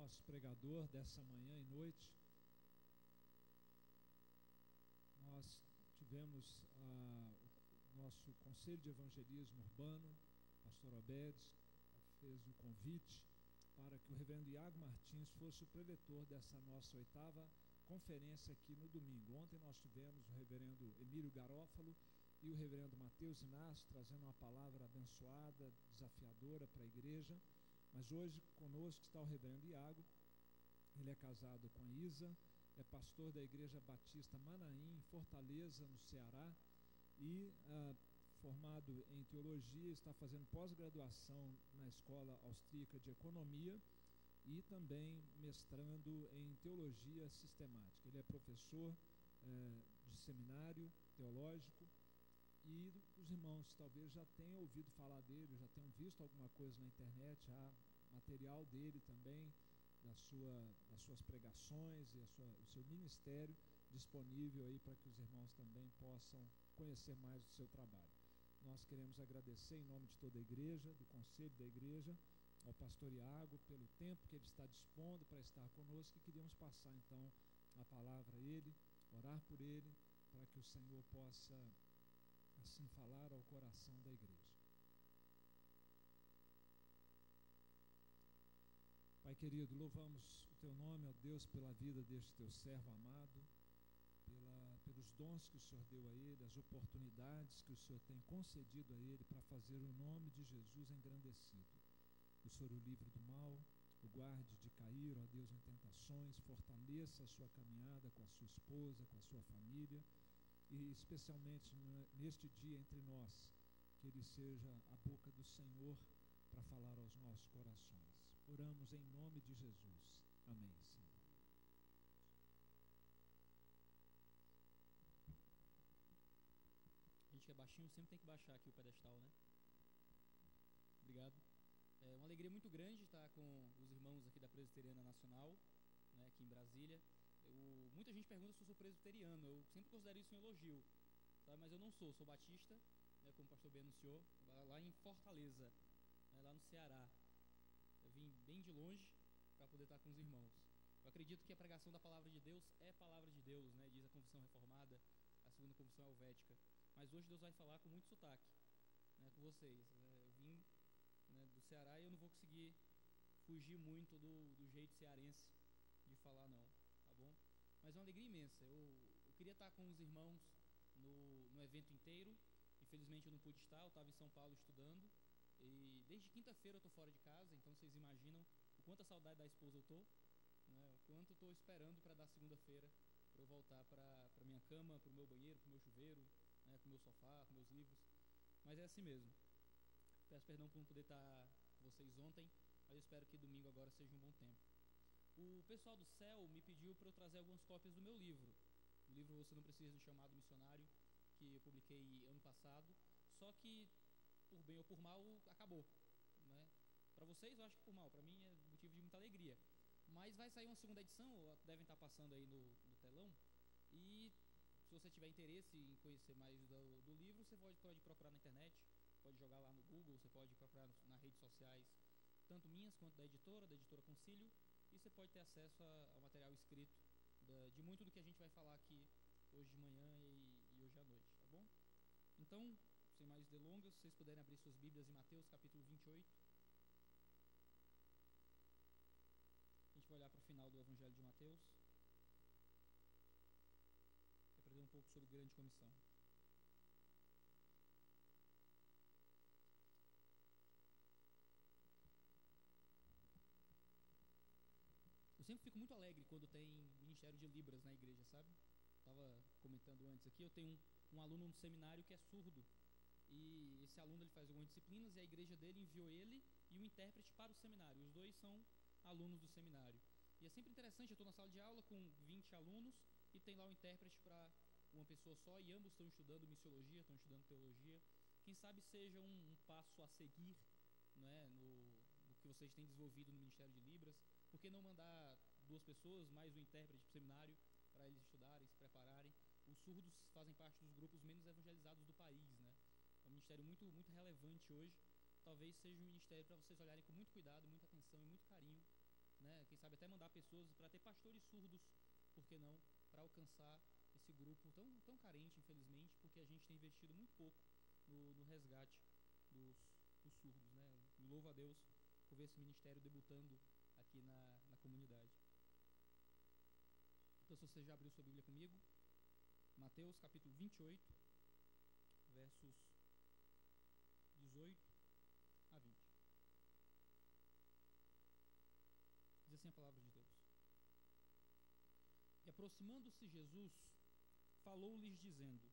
nosso pregador dessa manhã e noite. Nós tivemos o nosso Conselho de Evangelismo Urbano, pastor Obedes, fez o convite para que o reverendo Iago Martins fosse o preletor dessa nossa 8ª conferência aqui no domingo. Ontem nós tivemos o reverendo Emílio Garófalo e o reverendo Mateus Inácio trazendo uma palavra abençoada, desafiadora para a igreja. Mas hoje conosco está o reverendo Iago. Ele é casado com a Isa, é pastor da Igreja Batista Manaim, em Fortaleza, no Ceará, e formado em teologia, está fazendo pós-graduação na Escola Austríaca de Economia e também mestrando em teologia sistemática. Ele é professor de seminário teológico, e os irmãos talvez já tenham ouvido falar dele, já tenham visto alguma coisa na internet, há material dele também, das suas pregações e o seu ministério disponível aí para que os irmãos também possam conhecer mais do seu trabalho. Nós queremos agradecer em nome de toda a igreja, do conselho da igreja, ao pastor Iago pelo tempo que ele está dispondo para estar conosco, e queríamos passar então a palavra a ele, orar por ele, para que o Senhor possa assim falar ao coração da igreja. Pai querido, louvamos o teu nome, ó Deus, pela vida deste teu servo amado, pelos dons que o Senhor deu a ele, as oportunidades que o Senhor tem concedido a ele para fazer o nome de Jesus engrandecido. O Senhor o livre do mal, o guarde de cair, ó Deus, em tentações, fortaleça a sua caminhada com a sua esposa, com a sua família, e especialmente neste dia entre nós, que ele seja a boca do Senhor para falar aos nossos corações. Oramos em nome de Jesus. Amém, Senhor. A gente que é baixinho sempre tem que baixar aqui o pedestal, né? Obrigado. É uma alegria muito grande estar com os irmãos aqui da Presbiteriana Nacional, né, aqui em Brasília. Muita gente pergunta se eu sou presbiteriano. Eu sempre considero isso um elogio, tá? Mas eu não sou batista, né, como o pastor Ben anunciou, lá em Fortaleza, né, lá no Ceará. Eu vim bem de longe para poder estar com os irmãos. Eu acredito que a pregação da palavra de Deus é palavra de Deus, né, diz a Confissão Reformada, a segunda Confissão Helvética. Mas hoje Deus vai falar com muito sotaque, né, com vocês. Eu vim, né, do Ceará e eu não vou conseguir fugir muito do jeito cearense de falar, não. Tá bom? Mas é uma alegria imensa. Eu queria estar com os irmãos no evento inteiro. Infelizmente eu não pude estar, eu estava em São Paulo estudando. E desde quinta-feira eu estou fora de casa, então vocês imaginam o quanto saudade da esposa eu estou, né? O quanto eu estou esperando para dar segunda-feira, para eu voltar para minha cama, para o meu banheiro, para o meu chuveiro, né? Para o meu sofá, para meus livros. Mas é assim mesmo. Peço perdão por não poder estar com vocês ontem, mas eu espero que domingo agora seja um bom tempo. O pessoal do céu me pediu para eu trazer algumas cópias do meu livro. O livro Você Não Precisa de um Chamado Missionário, que eu publiquei ano passado. Só que, por bem ou por mal, acabou, né? Para vocês eu acho que por mal, para mim é motivo de muita alegria. Mas vai sair uma segunda edição, devem estar passando aí no telão. E se você tiver interesse em conhecer mais do livro, você pode procurar na internet, pode jogar lá no Google, você pode procurar nas redes sociais, tanto minhas quanto da editora Concílio. E você pode ter acesso ao material escrito de muito do que a gente vai falar aqui hoje de manhã e hoje à noite, tá bom? Então, sem mais delongas, se vocês puderem abrir suas Bíblias em Mateus capítulo 28. A gente vai olhar para o final do Evangelho de Mateus e aprender um pouco sobre a grande comissão. Eu sempre fico muito alegre quando tem ministério de Libras na igreja, sabe? Estava comentando antes aqui, eu tenho um aluno no seminário que é surdo. E esse aluno ele faz algumas disciplinas e a igreja dele enviou ele e o intérprete para o seminário. Os dois são alunos do seminário. E é sempre interessante, eu estou na sala de aula com 20 alunos e tem lá o intérprete para uma pessoa só, e ambos estão estudando missiologia, estão estudando teologia. Quem sabe seja um passo a seguir, né, no que vocês têm desenvolvido no Ministério de Libras. Por que não mandar 2 pessoas, mais um intérprete para o seminário, para eles estudarem, se prepararem? Os surdos fazem parte dos grupos menos evangelizados do país, né? É um ministério muito, muito relevante hoje. Talvez seja um ministério para vocês olharem com muito cuidado, muita atenção e muito carinho, né? Quem sabe até mandar pessoas para ter pastores surdos, por que não, para alcançar esse grupo tão carente, infelizmente, porque a gente tem investido muito pouco no resgate dos surdos, né? Louvo a Deus por ver esse ministério debutando aqui na comunidade. Então, se você já abriu sua Bíblia comigo, Mateus capítulo 28, versos 18 a 20. Diz assim a palavra de Deus: E aproximando-se Jesus, falou-lhes dizendo: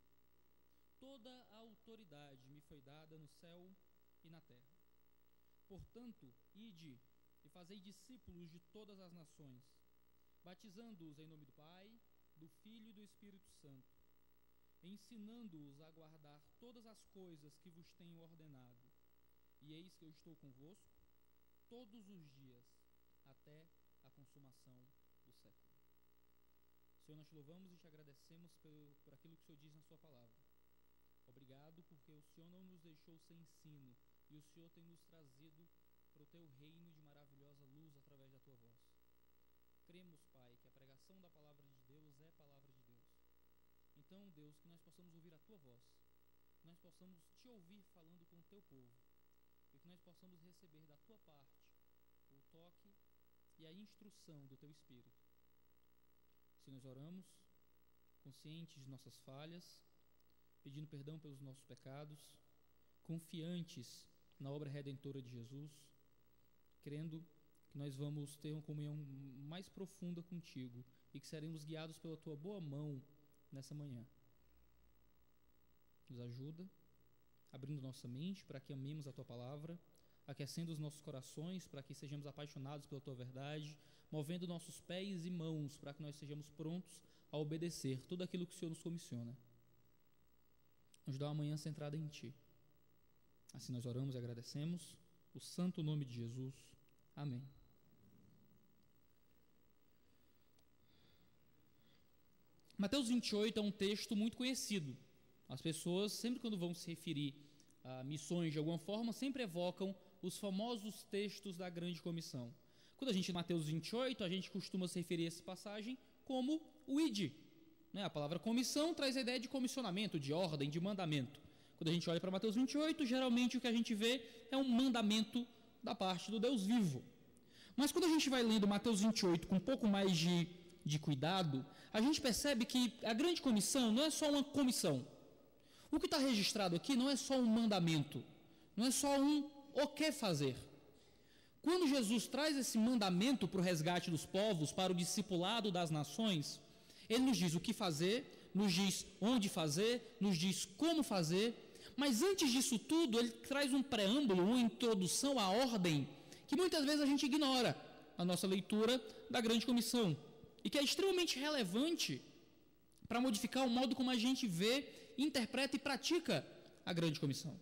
Toda a autoridade me foi dada no céu e na terra. Portanto, ide e fazei discípulos de todas as nações, batizando-os em nome do Pai, do Filho e do Espírito Santo, ensinando-os a guardar todas as coisas que vos tenho ordenado. E eis que eu estou convosco todos os dias, até a consumação do século. Senhor, nós te louvamos e te agradecemos por aquilo que o Senhor diz na sua palavra. Obrigado porque o Senhor não nos deixou sem ensino, e o Senhor tem nos trazido para o teu reino de maravilhosa luz através da tua voz. Cremos, Pai, que a pregação da palavra de Deus é palavra de Deus. Então, Deus, que nós possamos ouvir a tua voz, que nós possamos te ouvir falando com o teu povo, e que nós possamos receber da tua parte o toque e a instrução do teu Espírito. Se nós oramos, conscientes de nossas falhas, pedindo perdão pelos nossos pecados, confiantes na obra redentora de Jesus, crendo que nós vamos ter uma comunhão mais profunda contigo e que seremos guiados pela tua boa mão nessa manhã. Nos ajuda, abrindo nossa mente para que amemos a tua palavra, aquecendo os nossos corações para que sejamos apaixonados pela tua verdade, movendo nossos pés e mãos para que nós sejamos prontos a obedecer tudo aquilo que o Senhor nos comissiona. Nos dá uma manhã centrada em ti. Assim nós oramos e agradecemos o santo nome de Jesus. Amém. Mateus 28 é um texto muito conhecido. As pessoas, sempre quando vão se referir a missões de alguma forma, sempre evocam os famosos textos da grande comissão. Quando a gente em Mateus 28, a gente costuma se referir a essa passagem como o ide. A palavra comissão traz a ideia de comissionamento, de ordem, de mandamento. Quando a gente olha para Mateus 28, geralmente o que a gente vê é um mandamento da parte do Deus vivo. Mas quando a gente vai lendo Mateus 28 com um pouco mais de cuidado, a gente percebe que a grande comissão não é só uma comissão. O que está registrado aqui não é só um mandamento, não é só o que fazer. Quando Jesus traz esse mandamento para o resgate dos povos, para o discipulado das nações, ele nos diz o que fazer, nos diz onde fazer, nos diz como fazer, mas antes disso tudo, ele traz um preâmbulo, uma introdução à ordem, que muitas vezes a gente ignora na nossa leitura da grande comissão, e que é extremamente relevante para modificar o modo como a gente vê, interpreta e pratica a grande comissão.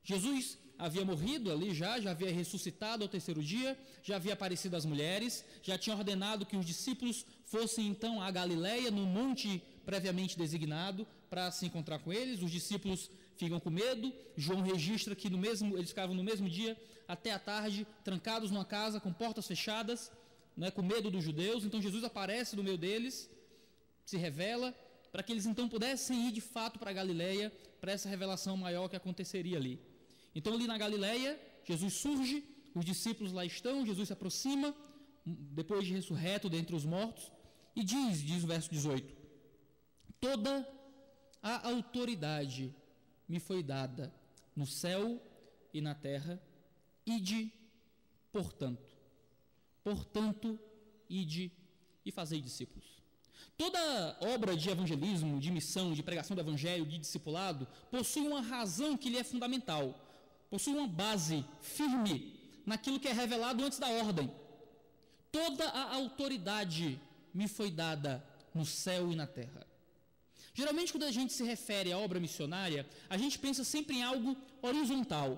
Jesus havia morrido ali já havia ressuscitado ao terceiro dia, já havia aparecido às mulheres, já tinha ordenado que os discípulos fossem então a Galileia, no monte previamente designado, para se encontrar com eles. Os discípulos ficam com medo. João registra que eles ficavam no mesmo dia até a tarde, trancados numa casa com portas fechadas, com medo dos judeus. Então Jesus aparece no meio deles, se revela, para que eles então pudessem ir de fato para a Galileia, para essa revelação maior que aconteceria ali. Então ali na Galileia, Jesus surge, os discípulos lá estão, Jesus se aproxima, depois de ressurreto dentre os mortos, e diz o verso 18: Toda a autoridade me foi dada no céu e na terra, ide, portanto, ide e fazei discípulos. Toda obra de evangelismo, de missão, de pregação do evangelho, de discipulado, possui uma razão que lhe é fundamental, possui uma base firme naquilo que é revelado antes da ordem. Toda a autoridade me foi dada no céu e na terra. Geralmente, quando a gente se refere à obra missionária, a gente pensa sempre em algo horizontal.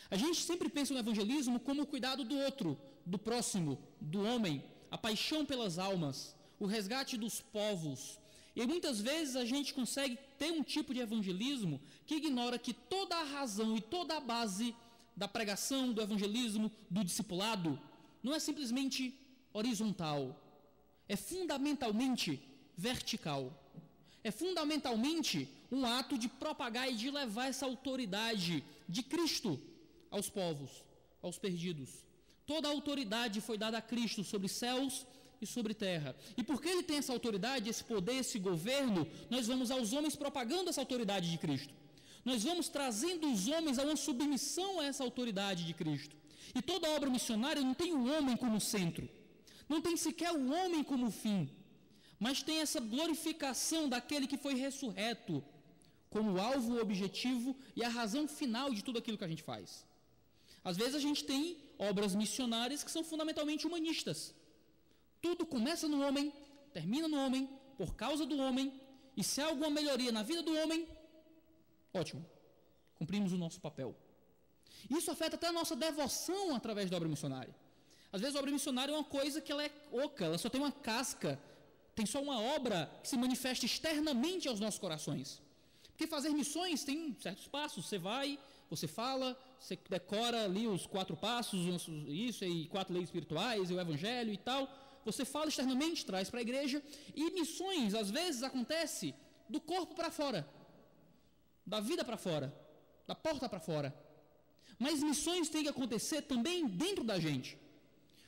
A gente sempre pensa no evangelismo como o cuidado do outro, do próximo, do homem, a paixão pelas almas, o resgate dos povos. E muitas vezes a gente consegue ter um tipo de evangelismo que ignora que toda a razão e toda a base da pregação, do evangelismo, do discipulado, não é simplesmente horizontal, é fundamentalmente vertical. É fundamentalmente um ato de propagar e de levar essa autoridade de Cristo aos povos, aos perdidos. Toda a autoridade foi dada a Cristo sobre céus e sobre terra. E porque ele tem essa autoridade, esse poder, esse governo, nós vamos aos homens propagando essa autoridade de Cristo. Nós vamos trazendo os homens a uma submissão a essa autoridade de Cristo. E toda obra missionária não tem o homem como centro, não tem sequer o homem como fim, mas tem essa glorificação daquele que foi ressurreto como alvo, o objetivo e a razão final de tudo aquilo que a gente faz. Às vezes a gente tem obras missionárias que são fundamentalmente humanistas. Tudo começa no homem, termina no homem, por causa do homem, e se há alguma melhoria na vida do homem, ótimo, cumprimos o nosso papel. Isso afeta até a nossa devoção através da obra missionária. Às vezes a obra missionária é uma coisa que ela é oca, ela só tem uma casca, tem só uma obra que se manifesta externamente aos nossos corações. Porque fazer missões tem certos passos, você vai, você fala, você decora ali os 4 passos, isso e 4 leis espirituais, e o evangelho e tal, você fala externamente, traz para a igreja, e missões às vezes acontece do corpo para fora, da vida para fora, da porta para fora. Mas missões têm que acontecer também dentro da gente,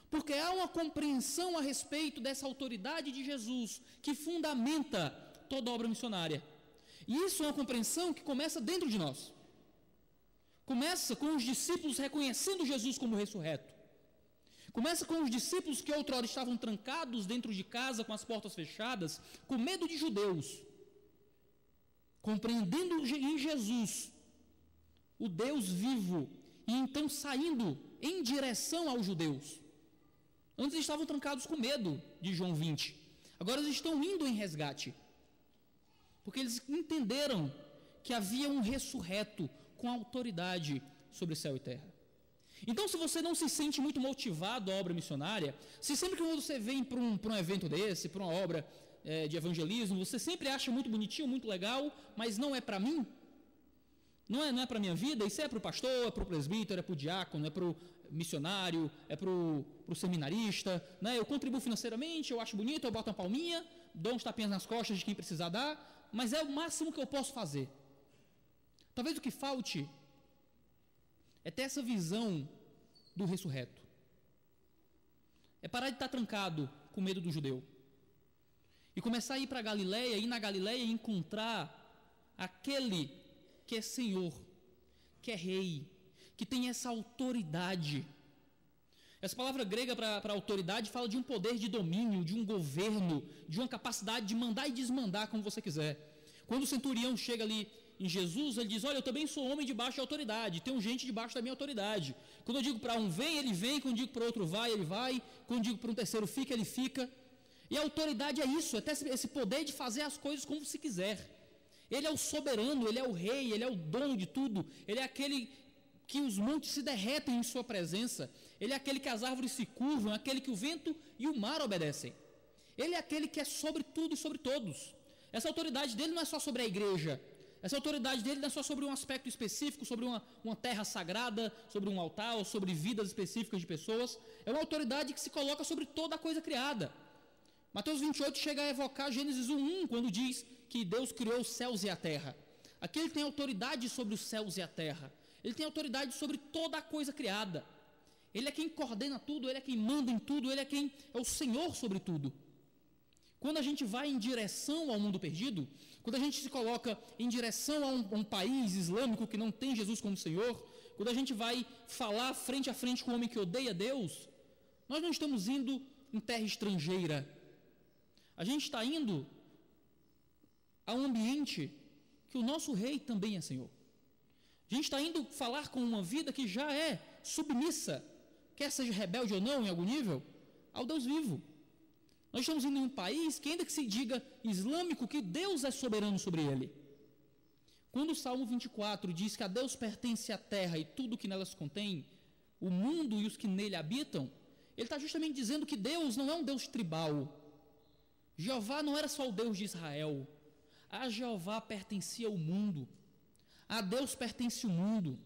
porque há uma compreensão a respeito dessa autoridade de Jesus que fundamenta toda a obra missionária. E isso é uma compreensão que começa dentro de nós. Começa com os discípulos reconhecendo Jesus como ressurreto. Começa com os discípulos que outrora estavam trancados dentro de casa com as portas fechadas, com medo de judeus, compreendendo em Jesus o Deus vivo, e então saindo em direção aos judeus. Antes eles estavam trancados com medo de João 20. Agora eles estão indo em resgate. Porque eles entenderam que havia um ressurreto com autoridade sobre céu e terra. Então, se você não se sente muito motivado à obra missionária, se sempre que você vem para um evento desse, para uma obra de evangelismo, você sempre acha muito bonitinho, muito legal, mas não é para mim, não é para a minha vida, isso é para o pastor, é para o presbítero, é para o diácono, é para o missionário, é para o seminarista, né? Eu contribuo financeiramente, eu acho bonito, eu boto uma palminha, dou uns tapinhas nas costas de quem precisar dar, mas é o máximo que eu posso fazer. Talvez o que falte é ter essa visão do ressurreto. É parar de estar trancado com medo do judeu. E começar a ir para a Galileia, ir na Galileia e encontrar aquele que é Senhor, que é Rei, que tem essa autoridade. Essa palavra grega para autoridade fala de um poder de domínio, de um governo, de uma capacidade de mandar e desmandar como você quiser. Quando o centurião chega ali em Jesus, ele diz, olha, eu também sou homem debaixo de autoridade, tenho gente debaixo da minha autoridade. Quando eu digo para um vem, ele vem, quando eu digo para outro vai, ele vai, quando eu digo para um terceiro fica, ele fica. E a autoridade é isso, é ter esse poder de fazer as coisas como se quiser. Ele é o soberano, ele é o rei, ele é o dono de tudo, ele é aquele que os montes se derretem em sua presença, ele é aquele que as árvores se curvam, é aquele que o vento e o mar obedecem. Ele é aquele que é sobre tudo e sobre todos. Essa autoridade dele não é só sobre a igreja, essa autoridade dele não é só sobre um aspecto específico, sobre uma terra sagrada, sobre um altar, ou sobre vidas específicas de pessoas. É uma autoridade que se coloca sobre toda a coisa criada. Mateus 28 chega a evocar Gênesis 1:1, quando diz que Deus criou os céus e a terra. Aqui ele tem autoridade sobre os céus e a terra. Ele tem autoridade sobre toda a coisa criada. Ele é quem coordena tudo, ele é quem manda em tudo, ele é quem é o Senhor sobre tudo. Quando a gente vai em direção ao mundo perdido, quando a gente se coloca em direção a um país islâmico que não tem Jesus como Senhor, quando a gente vai falar frente a frente com um homem que odeia Deus, nós não estamos indo em terra estrangeira. A gente está indo a um ambiente que o nosso rei também é Senhor. A gente está indo falar com uma vida que já é submissa, quer seja rebelde ou não em algum nível, ao Deus vivo. Nós estamos indo em um país que, ainda que se diga islâmico, que Deus é soberano sobre ele. Quando o Salmo 24 diz que a Deus pertence a terra e tudo que nelas contém, o mundo e os que nele habitam, ele está justamente dizendo que Deus não é um Deus tribal. Jeová não era só o Deus de Israel. A Jeová pertencia ao mundo. A Deus pertence o mundo.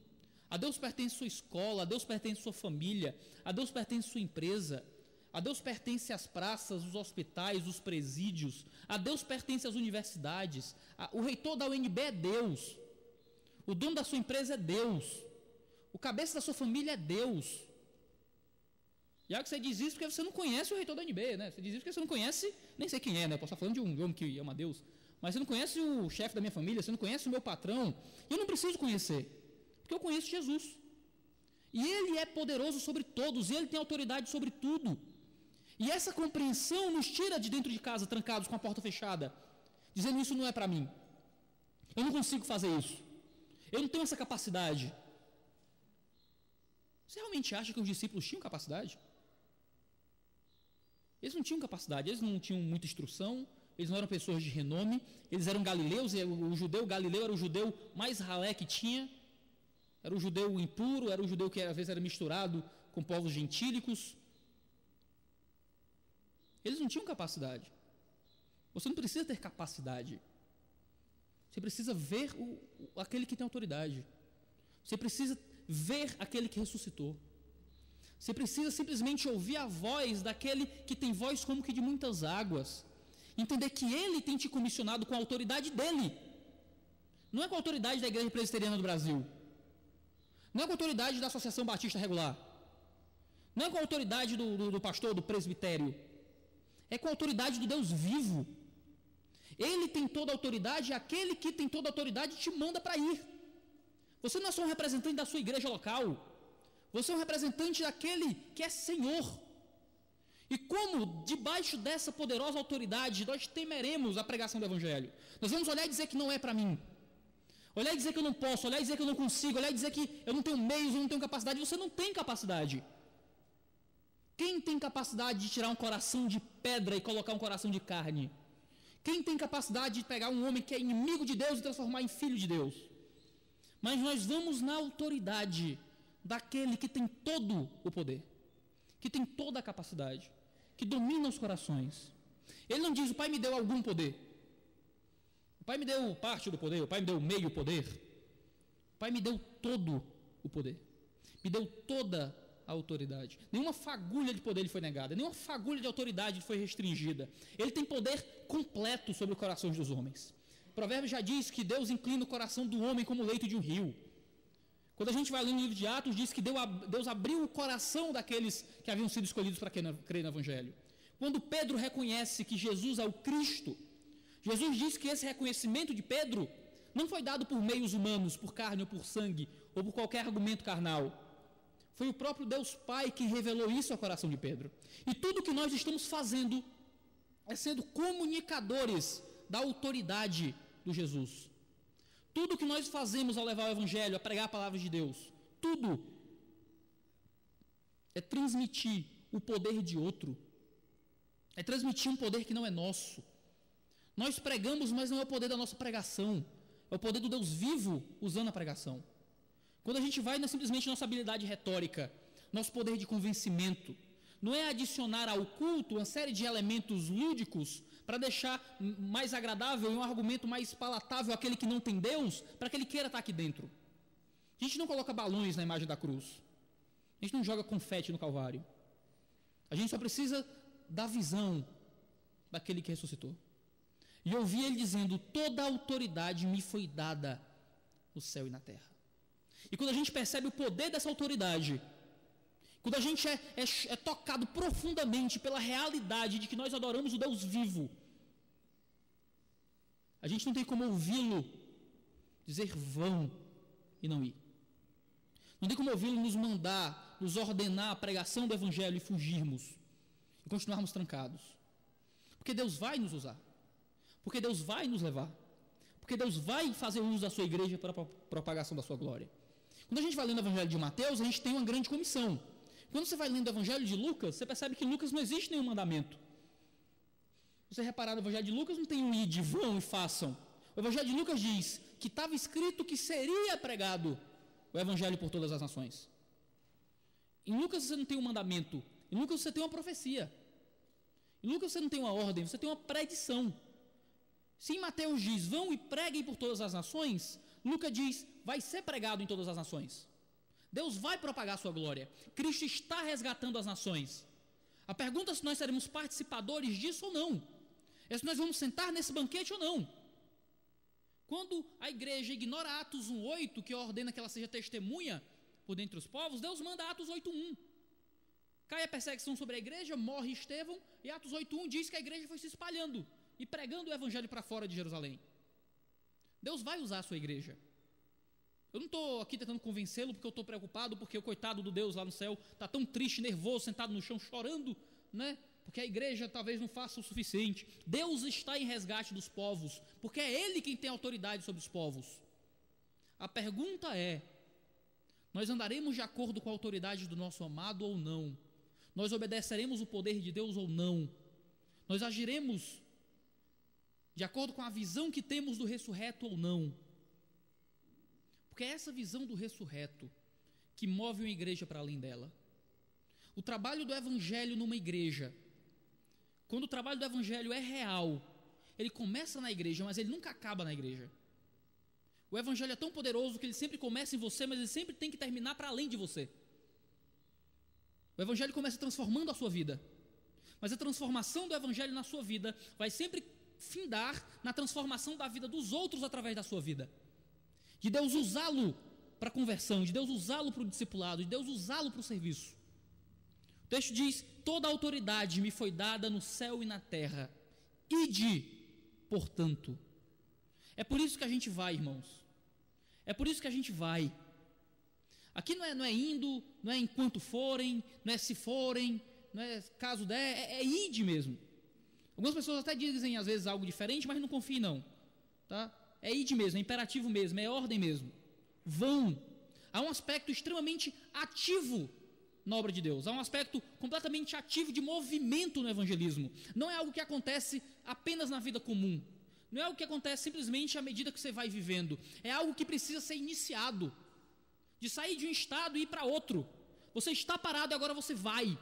A Deus pertence sua escola, a Deus pertence sua família, a Deus pertence sua empresa. A Deus pertence as praças, os hospitais, os presídios. A Deus pertence as universidades. O reitor da UNB é Deus. O dono da sua empresa é Deus. O cabeça da sua família é Deus. E algo que você diz isso porque você não conhece o reitor da UNB, né? Você diz isso porque você não conhece, nem sei quem é, né? Eu posso estar falando de um homem que ama Deus. Mas você não conhece o chefe da minha família, você não conhece o meu patrão. E eu não preciso conhecer, porque eu conheço Jesus. E Ele é poderoso sobre todos, e Ele tem autoridade sobre tudo. E essa compreensão nos tira de dentro de casa, trancados, com a porta fechada, dizendo isso não é para mim. Eu não consigo fazer isso. Eu não tenho essa capacidade. Você realmente acha que os discípulos tinham capacidade? Eles não tinham capacidade, eles não tinham muita instrução, eles não eram pessoas de renome, eles eram galileus, e o judeu galileu era o judeu mais ralé que tinha, era o judeu impuro, era o judeu que às vezes era misturado com povos gentílicos. Eles não tinham capacidade. Você não precisa ter capacidade. Você precisa ver aquele que tem autoridade. Você precisa ver aquele que ressuscitou. Você precisa simplesmente ouvir a voz daquele que tem voz como que de muitas águas. Entender que ele tem te comissionado com a autoridade dele. Não é com a autoridade da Igreja Presbiteriana do Brasil. Não é com a autoridade da Associação Batista Regular. Não é com a autoridade do pastor, do presbitério. É com a autoridade do Deus vivo. Ele tem toda a autoridade, e aquele que tem toda a autoridade te manda para ir. Você não é só um representante da sua igreja local. Você é um representante daquele que é Senhor. E como debaixo dessa poderosa autoridade nós temeremos a pregação do Evangelho? Nós vamos olhar e dizer que não é para mim. Olhar e dizer que eu não posso, olhar e dizer que eu não consigo, olhar e dizer que eu não tenho meios, eu não tenho capacidade. Você não tem capacidade. Quem tem capacidade de tirar um coração de pedra e colocar um coração de carne? Quem tem capacidade de pegar um homem que é inimigo de Deus e transformar em filho de Deus? Mas nós vamos na autoridade daquele que tem todo o poder, que tem toda a capacidade, que domina os corações. Ele não diz, o Pai me deu algum poder. O Pai me deu parte do poder, o Pai me deu meio poder. O Pai me deu todo o poder. Me deu toda a autoridade. Nenhuma fagulha de poder lhe foi negada, nenhuma fagulha de autoridade lhe foi restringida. Ele tem poder completo sobre os corações dos homens. O provérbio já diz que Deus inclina o coração do homem como o leito de um rio. Quando a gente vai ler no livro de Atos, diz que Deus abriu o coração daqueles que haviam sido escolhidos para crer no Evangelho. Quando Pedro reconhece que Jesus é o Cristo, Jesus diz que esse reconhecimento de Pedro não foi dado por meios humanos, por carne ou por sangue, ou por qualquer argumento carnal. Foi o próprio Deus Pai que revelou isso ao coração de Pedro. E tudo que nós estamos fazendo é sendo comunicadores da autoridade do Jesus. Tudo que nós fazemos ao levar o Evangelho, a pregar a palavra de Deus, tudo é transmitir o poder de outro. É transmitir um poder que não é nosso. Nós pregamos, mas não é o poder da nossa pregação. É o poder do Deus vivo usando a pregação. Quando a gente vai, não é simplesmente nossa habilidade retórica, nosso poder de convencimento. Não é adicionar ao culto uma série de elementos lúdicos para deixar mais agradável e um argumento mais palatável àquele que não tem Deus, para que ele queira estar aqui dentro. A gente não coloca balões na imagem da cruz. A gente não joga confete no Calvário. A gente só precisa da visão daquele que ressuscitou. E eu ouvi ele dizendo, toda a autoridade me foi dada no céu e na terra. E quando a gente percebe o poder dessa autoridade, quando a gente é tocado profundamente pela realidade de que nós adoramos o Deus vivo, a gente não tem como ouvi-lo dizer vão e não ir. Não tem como ouvi-lo nos mandar, nos ordenar a pregação do Evangelho e fugirmos e continuarmos trancados. Porque Deus vai nos usar. Porque Deus vai nos levar. Porque Deus vai fazer uso da sua igreja para a propagação da sua glória. Quando a gente vai lendo o Evangelho de Mateus, a gente tem uma grande comissão. Quando você vai lendo o Evangelho de Lucas, você percebe que em Lucas não existe nenhum mandamento. Você reparar no Evangelho de Lucas, não tem um ide, vão e façam. O Evangelho de Lucas diz que estava escrito que seria pregado o Evangelho por todas as nações. Em Lucas você não tem um mandamento. Em Lucas você tem uma profecia. Em Lucas você não tem uma ordem, você tem uma predição. Se em Mateus diz, vão e preguem por todas as nações, Lucas diz, vai ser pregado em todas as nações. Deus vai propagar a sua glória. Cristo está resgatando as nações. A pergunta é se nós seremos participadores disso ou não. É se nós vamos sentar nesse banquete ou não. Quando a igreja ignora Atos 1:8, que ordena que ela seja testemunha por dentre os povos, Deus manda Atos 8:1. Cai a perseguição sobre a igreja, morre Estevão, e Atos 8:1 diz que a igreja foi se espalhando e pregando o evangelho para fora de Jerusalém. Deus vai usar a sua igreja. Eu não estou aqui tentando convencê-lo porque eu estou preocupado, porque o coitado do Deus lá no céu está tão triste, nervoso, sentado no chão, chorando, né? Porque a igreja talvez não faça o suficiente. Deus está em resgate dos povos, porque é Ele quem tem autoridade sobre os povos. A pergunta é: nós andaremos de acordo com a autoridade do nosso amado ou não? Nós obedeceremos o poder de Deus ou não? Nós agiremos de acordo com a visão que temos do ressurreto ou não? Porque é essa visão do ressurreto que move uma igreja para além dela. O trabalho do evangelho numa igreja, quando o trabalho do evangelho é real, ele começa na igreja, mas ele nunca acaba na igreja. O evangelho é tão poderoso que ele sempre começa em você, mas ele sempre tem que terminar para além de você. O evangelho começa transformando a sua vida, mas a transformação do evangelho na sua vida vai sempre findar na transformação da vida dos outros através da sua vida. De Deus usá-lo para a conversão, de Deus usá-lo para o discipulado, de Deus usá-lo para o serviço. O texto diz: toda a autoridade me foi dada no céu e na terra. Ide, portanto. É por isso que a gente vai, irmãos. É por isso que a gente vai. Aqui não é indo, não é enquanto forem, não é se forem, não é caso der, é ide mesmo. Algumas pessoas até dizem às vezes algo diferente, mas não confiem não, tá? É ide mesmo, é imperativo mesmo, é ordem mesmo. Vão. Há um aspecto extremamente ativo na obra de Deus. Há um aspecto completamente ativo de movimento no evangelismo. Não é algo que acontece apenas na vida comum. Não é algo que acontece simplesmente à medida que você vai vivendo. É algo que precisa ser iniciado. De sair de um estado e ir para outro. Você está parado e agora você vai.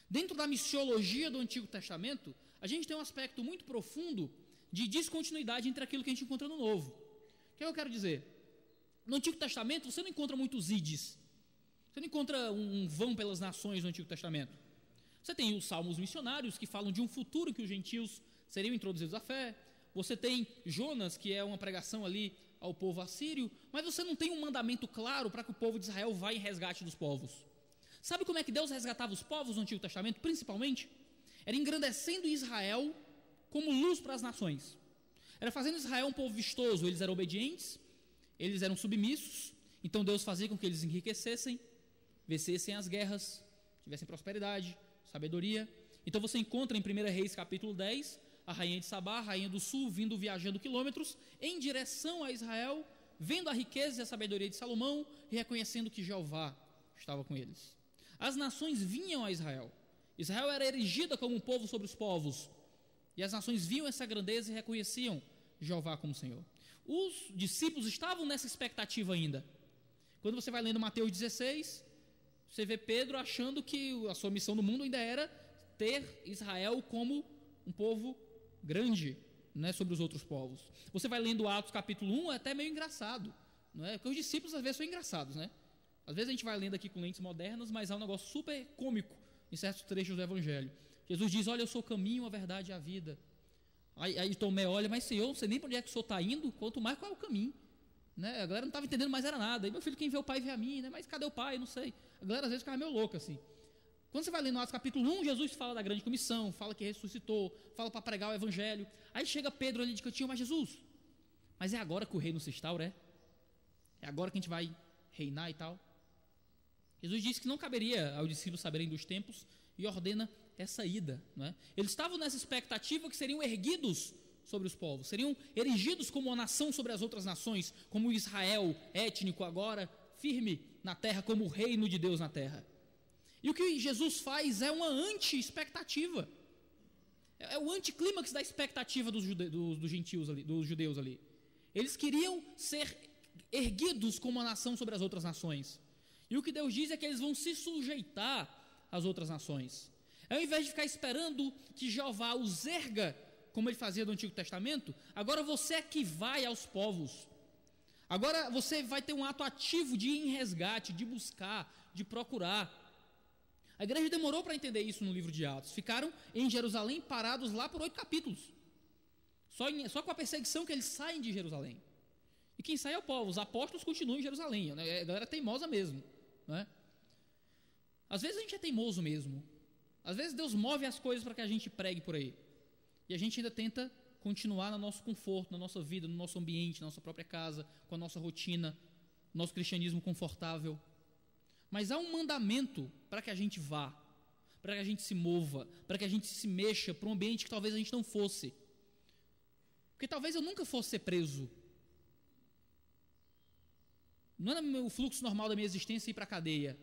Dentro da missiologia do Antigo Testamento, a gente tem um aspecto muito profundo de descontinuidade entre aquilo que a gente encontra no Novo. O que eu quero dizer? No Antigo Testamento você não encontra muitos ides. Você não encontra um vão pelas nações no Antigo Testamento. Você tem os salmos missionários que falam de um futuro que os gentios seriam introduzidos à fé. Você tem Jonas, que é uma pregação ali ao povo assírio, mas você não tem um mandamento claro para que o povo de Israel vá em resgate dos povos. Sabe como é que Deus resgatava os povos no Antigo Testamento, principalmente? Era engrandecendo Israel como luz para as nações. Era fazendo Israel um povo vistoso. Eles eram obedientes, eles eram submissos, então Deus fazia com que eles enriquecessem, vencessem as guerras, tivessem prosperidade, sabedoria. Então você encontra em 1 Reis capítulo 10, a rainha de Sabá, a rainha do sul, vindo viajando quilômetros em direção a Israel, vendo a riqueza e a sabedoria de Salomão e reconhecendo que Jeová estava com eles. As nações vinham a Israel. Israel era erigida como um povo sobre os povos. E as nações viam essa grandeza e reconheciam Jeová como Senhor. Os discípulos estavam nessa expectativa ainda. Quando você vai lendo Mateus 16, você vê Pedro achando que a sua missão no mundo ainda era ter Israel como um povo grande, né, sobre os outros povos. Você vai lendo Atos capítulo 1, é até meio engraçado, não é? Porque os discípulos às vezes são engraçados, né? Às vezes a gente vai lendo aqui com lentes modernas, mas há um negócio super cômico em certos trechos do Evangelho. Jesus diz: olha, eu sou o caminho, a verdade e a vida. Aí Tomé olha: mas Senhor, não sei nem para onde é que o Senhor está indo, quanto mais qual é o caminho, né? A galera não estava entendendo mais era nada. Aí, meu filho, quem vê o Pai vê a mim, né? Mas cadê o Pai? Não sei. A galera às vezes ficava meio louca assim. Quando você vai lendo Atos capítulo 1, Jesus fala da grande comissão, fala que ressuscitou, fala para pregar o Evangelho. Aí chega Pedro ali de cantinho: mas Jesus, mas é agora que o reino se instaura, é? É agora que a gente vai reinar e tal? Jesus disse que não caberia aos discípulos saberem dos tempos e ordena essa ida, não é? Eles estavam nessa expectativa que seriam erguidos sobre os povos, seriam erigidos como uma nação sobre as outras nações, como Israel étnico agora, firme na terra, como o reino de Deus na terra. E o que Jesus faz é uma anti-expectativa, é o anticlímax da expectativa dos gentios ali, dos judeus ali. Eles queriam ser erguidos como uma nação sobre as outras nações. E o que Deus diz é que eles vão se sujeitar às outras nações. Ao invés de ficar esperando que Jeová os erga, como ele fazia no Antigo Testamento, agora você é que vai aos povos. Agora você vai ter um ato ativo de ir em resgate, de buscar, de procurar. A igreja demorou para entender isso no livro de Atos. Ficaram em Jerusalém parados lá por 8 capítulos. Só com a perseguição que eles saem de Jerusalém. E quem sai é o povo. Os apóstolos continuam em Jerusalém. A galera é teimosa mesmo. Né? Às vezes a gente é teimoso mesmo. Às vezes Deus move as coisas para que a gente pregue por aí. E a gente ainda tenta continuar no nosso conforto, na nossa vida, no nosso ambiente, na nossa própria casa, com a nossa rotina, nosso cristianismo confortável. Mas há um mandamento para que a gente vá, para que a gente se mova, para que a gente se mexa para um ambiente que talvez a gente não fosse. Porque talvez eu nunca fosse ser preso. Não é o fluxo normal da minha existência ir para a cadeia.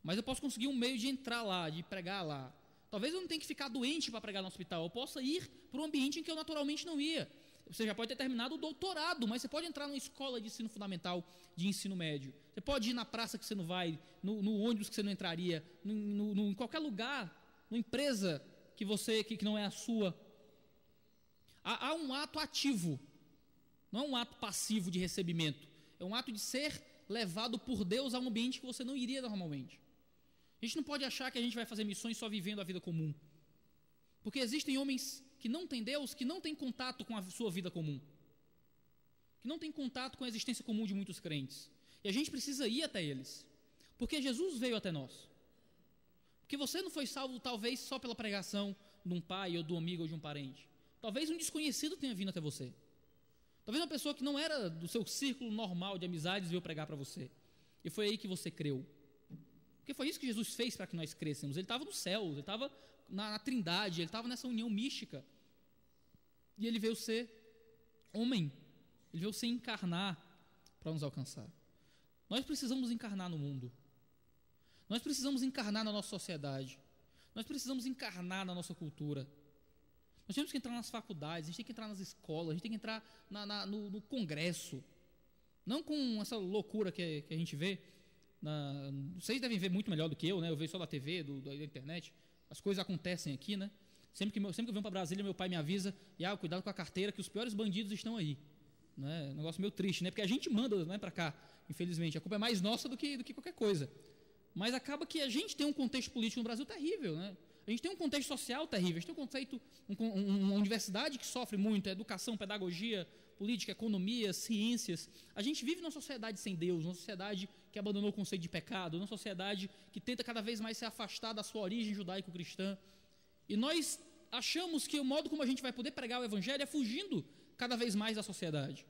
Mas eu posso conseguir um meio de entrar lá, de pregar lá. Talvez eu não tenha que ficar doente para pregar no hospital. Eu possa ir para um ambiente em que eu naturalmente não ia. Você já pode ter terminado o doutorado, mas você pode entrar numa escola de ensino fundamental, de ensino médio. Você pode ir na praça que você não vai, no ônibus que você não entraria, em qualquer lugar, numa empresa que não é a sua. Há um ato ativo, não é um ato passivo de recebimento. É um ato de ser levado por Deus a um ambiente que você não iria normalmente. A gente não pode achar que a gente vai fazer missões só vivendo a vida comum. Porque existem homens que não têm Deus, que não têm contato com a sua vida comum. Que não têm contato com a existência comum de muitos crentes. E a gente precisa ir até eles. Porque Jesus veio até nós. Porque você não foi salvo talvez só pela pregação de um pai ou de um amigo ou de um parente. Talvez um desconhecido tenha vindo até você. Talvez uma pessoa que não era do seu círculo normal de amizades veio pregar para você. E foi aí que você creu. Porque foi isso que Jesus fez para que nós crescemos. Ele estava no céu, ele estava na trindade, ele estava nessa união mística. E ele veio ser homem. Ele veio se encarnar para nos alcançar. Nós precisamos encarnar no mundo. Nós precisamos encarnar na nossa sociedade. Nós precisamos encarnar na nossa cultura. Nós temos que entrar nas faculdades, a gente tem que entrar nas escolas, a gente tem que entrar no congresso. Não com essa loucura que a gente vê. Vocês devem ver muito melhor do que eu, né? Eu vejo só da TV, da internet. As coisas acontecem aqui, né? Sempre que eu venho para Brasília, meu pai me avisa: cuidado com a carteira, que os piores bandidos estão aí. Né? Um negócio meio triste, né? Porque a gente manda, né, para cá, infelizmente. A culpa é mais nossa do que qualquer coisa. Mas acaba que a gente tem um contexto político no Brasil terrível, né? A gente tem um contexto social terrível. A gente tem uma universidade que sofre muito, educação, pedagogia, política, economia, ciências. A gente vive numa sociedade sem Deus, numa sociedade que abandonou o conceito de pecado, numa sociedade que tenta cada vez mais se afastar da sua origem judaico-cristã. E nós achamos que o modo como a gente vai poder pregar o evangelho é fugindo cada vez mais da sociedade.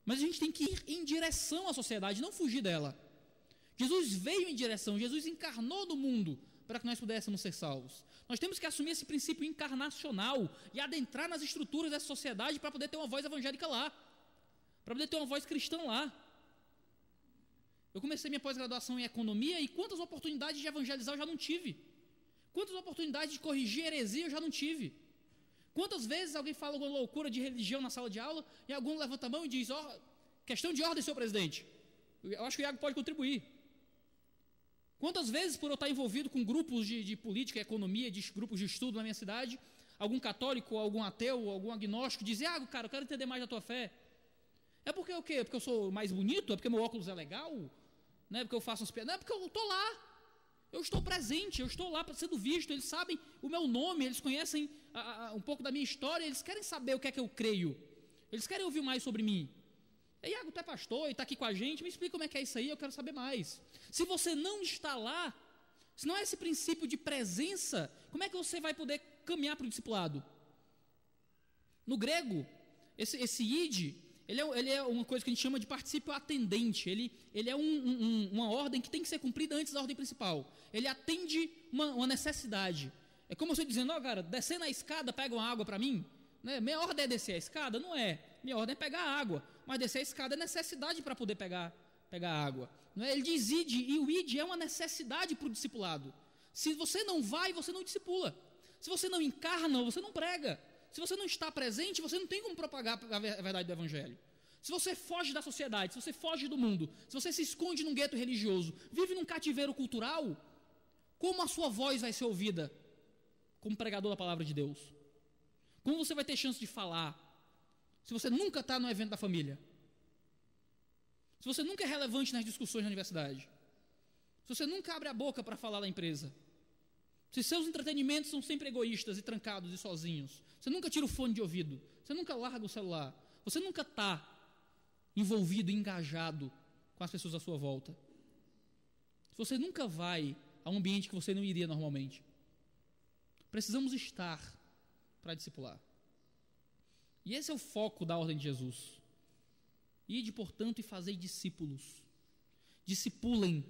Mas a gente tem que ir em direção à sociedade, não fugir dela. Jesus veio em direção, Jesus encarnou no mundo para que nós pudéssemos ser salvos. Nós temos que assumir esse princípio encarnacional e adentrar nas estruturas dessa sociedade para poder ter uma voz evangélica lá, para poder ter uma voz cristã lá. Eu comecei minha pós-graduação em economia e quantas oportunidades de evangelizar eu já não tive? Quantas oportunidades de corrigir heresia eu já não tive? Quantas vezes alguém fala alguma loucura de religião na sala de aula e algum levanta a mão e diz: questão de ordem, senhor presidente. Eu acho que o Iago pode contribuir. Quantas vezes, por eu estar envolvido com grupos de política e economia, de grupos de estudo na minha cidade, algum católico, algum ateu, algum agnóstico diz: cara, eu quero entender mais da tua fé. É porque o quê? Porque eu sou mais bonito? É porque meu óculos é legal? Não é porque eu faço as piadas? Não, é porque eu estou lá. Eu estou presente, eu estou lá sendo visto. Eles sabem o meu nome, eles conhecem um pouco da minha história, eles querem saber o que é que eu creio. Eles querem ouvir mais sobre mim. Iago, tu é pastor e está aqui com a gente, me explica como é que é isso aí, eu quero saber mais. Se você não está lá, se não é esse princípio de presença, como é que você vai poder caminhar para o discipulado? No grego, esse id, ele é uma coisa que a gente chama de particípio atendente. Ele é uma ordem que tem que ser cumprida antes da ordem principal. Ele atende uma necessidade. É como você dizendo: cara, descer na escada, pega uma água para mim. Né? Minha ordem é descer a escada? Não é. Minha ordem é pegar água. Mas descer a escada é necessidade para poder pegar água. Não é? Ele diz id, e o id é uma necessidade para o discipulado. Se você não vai, você não discipula. Se você não encarna, você não prega. Se você não está presente, você não tem como propagar a verdade do evangelho. Se você foge da sociedade, se você foge do mundo, se você se esconde num gueto religioso, vive num cativeiro cultural, como a sua voz vai ser ouvida como pregador da palavra de Deus? Como você vai ter chance de falar se você nunca está no evento da família? Se você nunca é relevante nas discussões na universidade? se você nunca abre a boca para falar da empresa, se seus entretenimentos são sempre egoístas e trancados e sozinhos, você nunca tira o fone de ouvido, você nunca larga o celular, você nunca está envolvido, engajado com as pessoas à sua volta, se você nunca vai a um ambiente que você não iria normalmente, precisamos estar para discipular. E esse é o foco da ordem de Jesus. Ide, portanto, e fazei discípulos. Discipulem.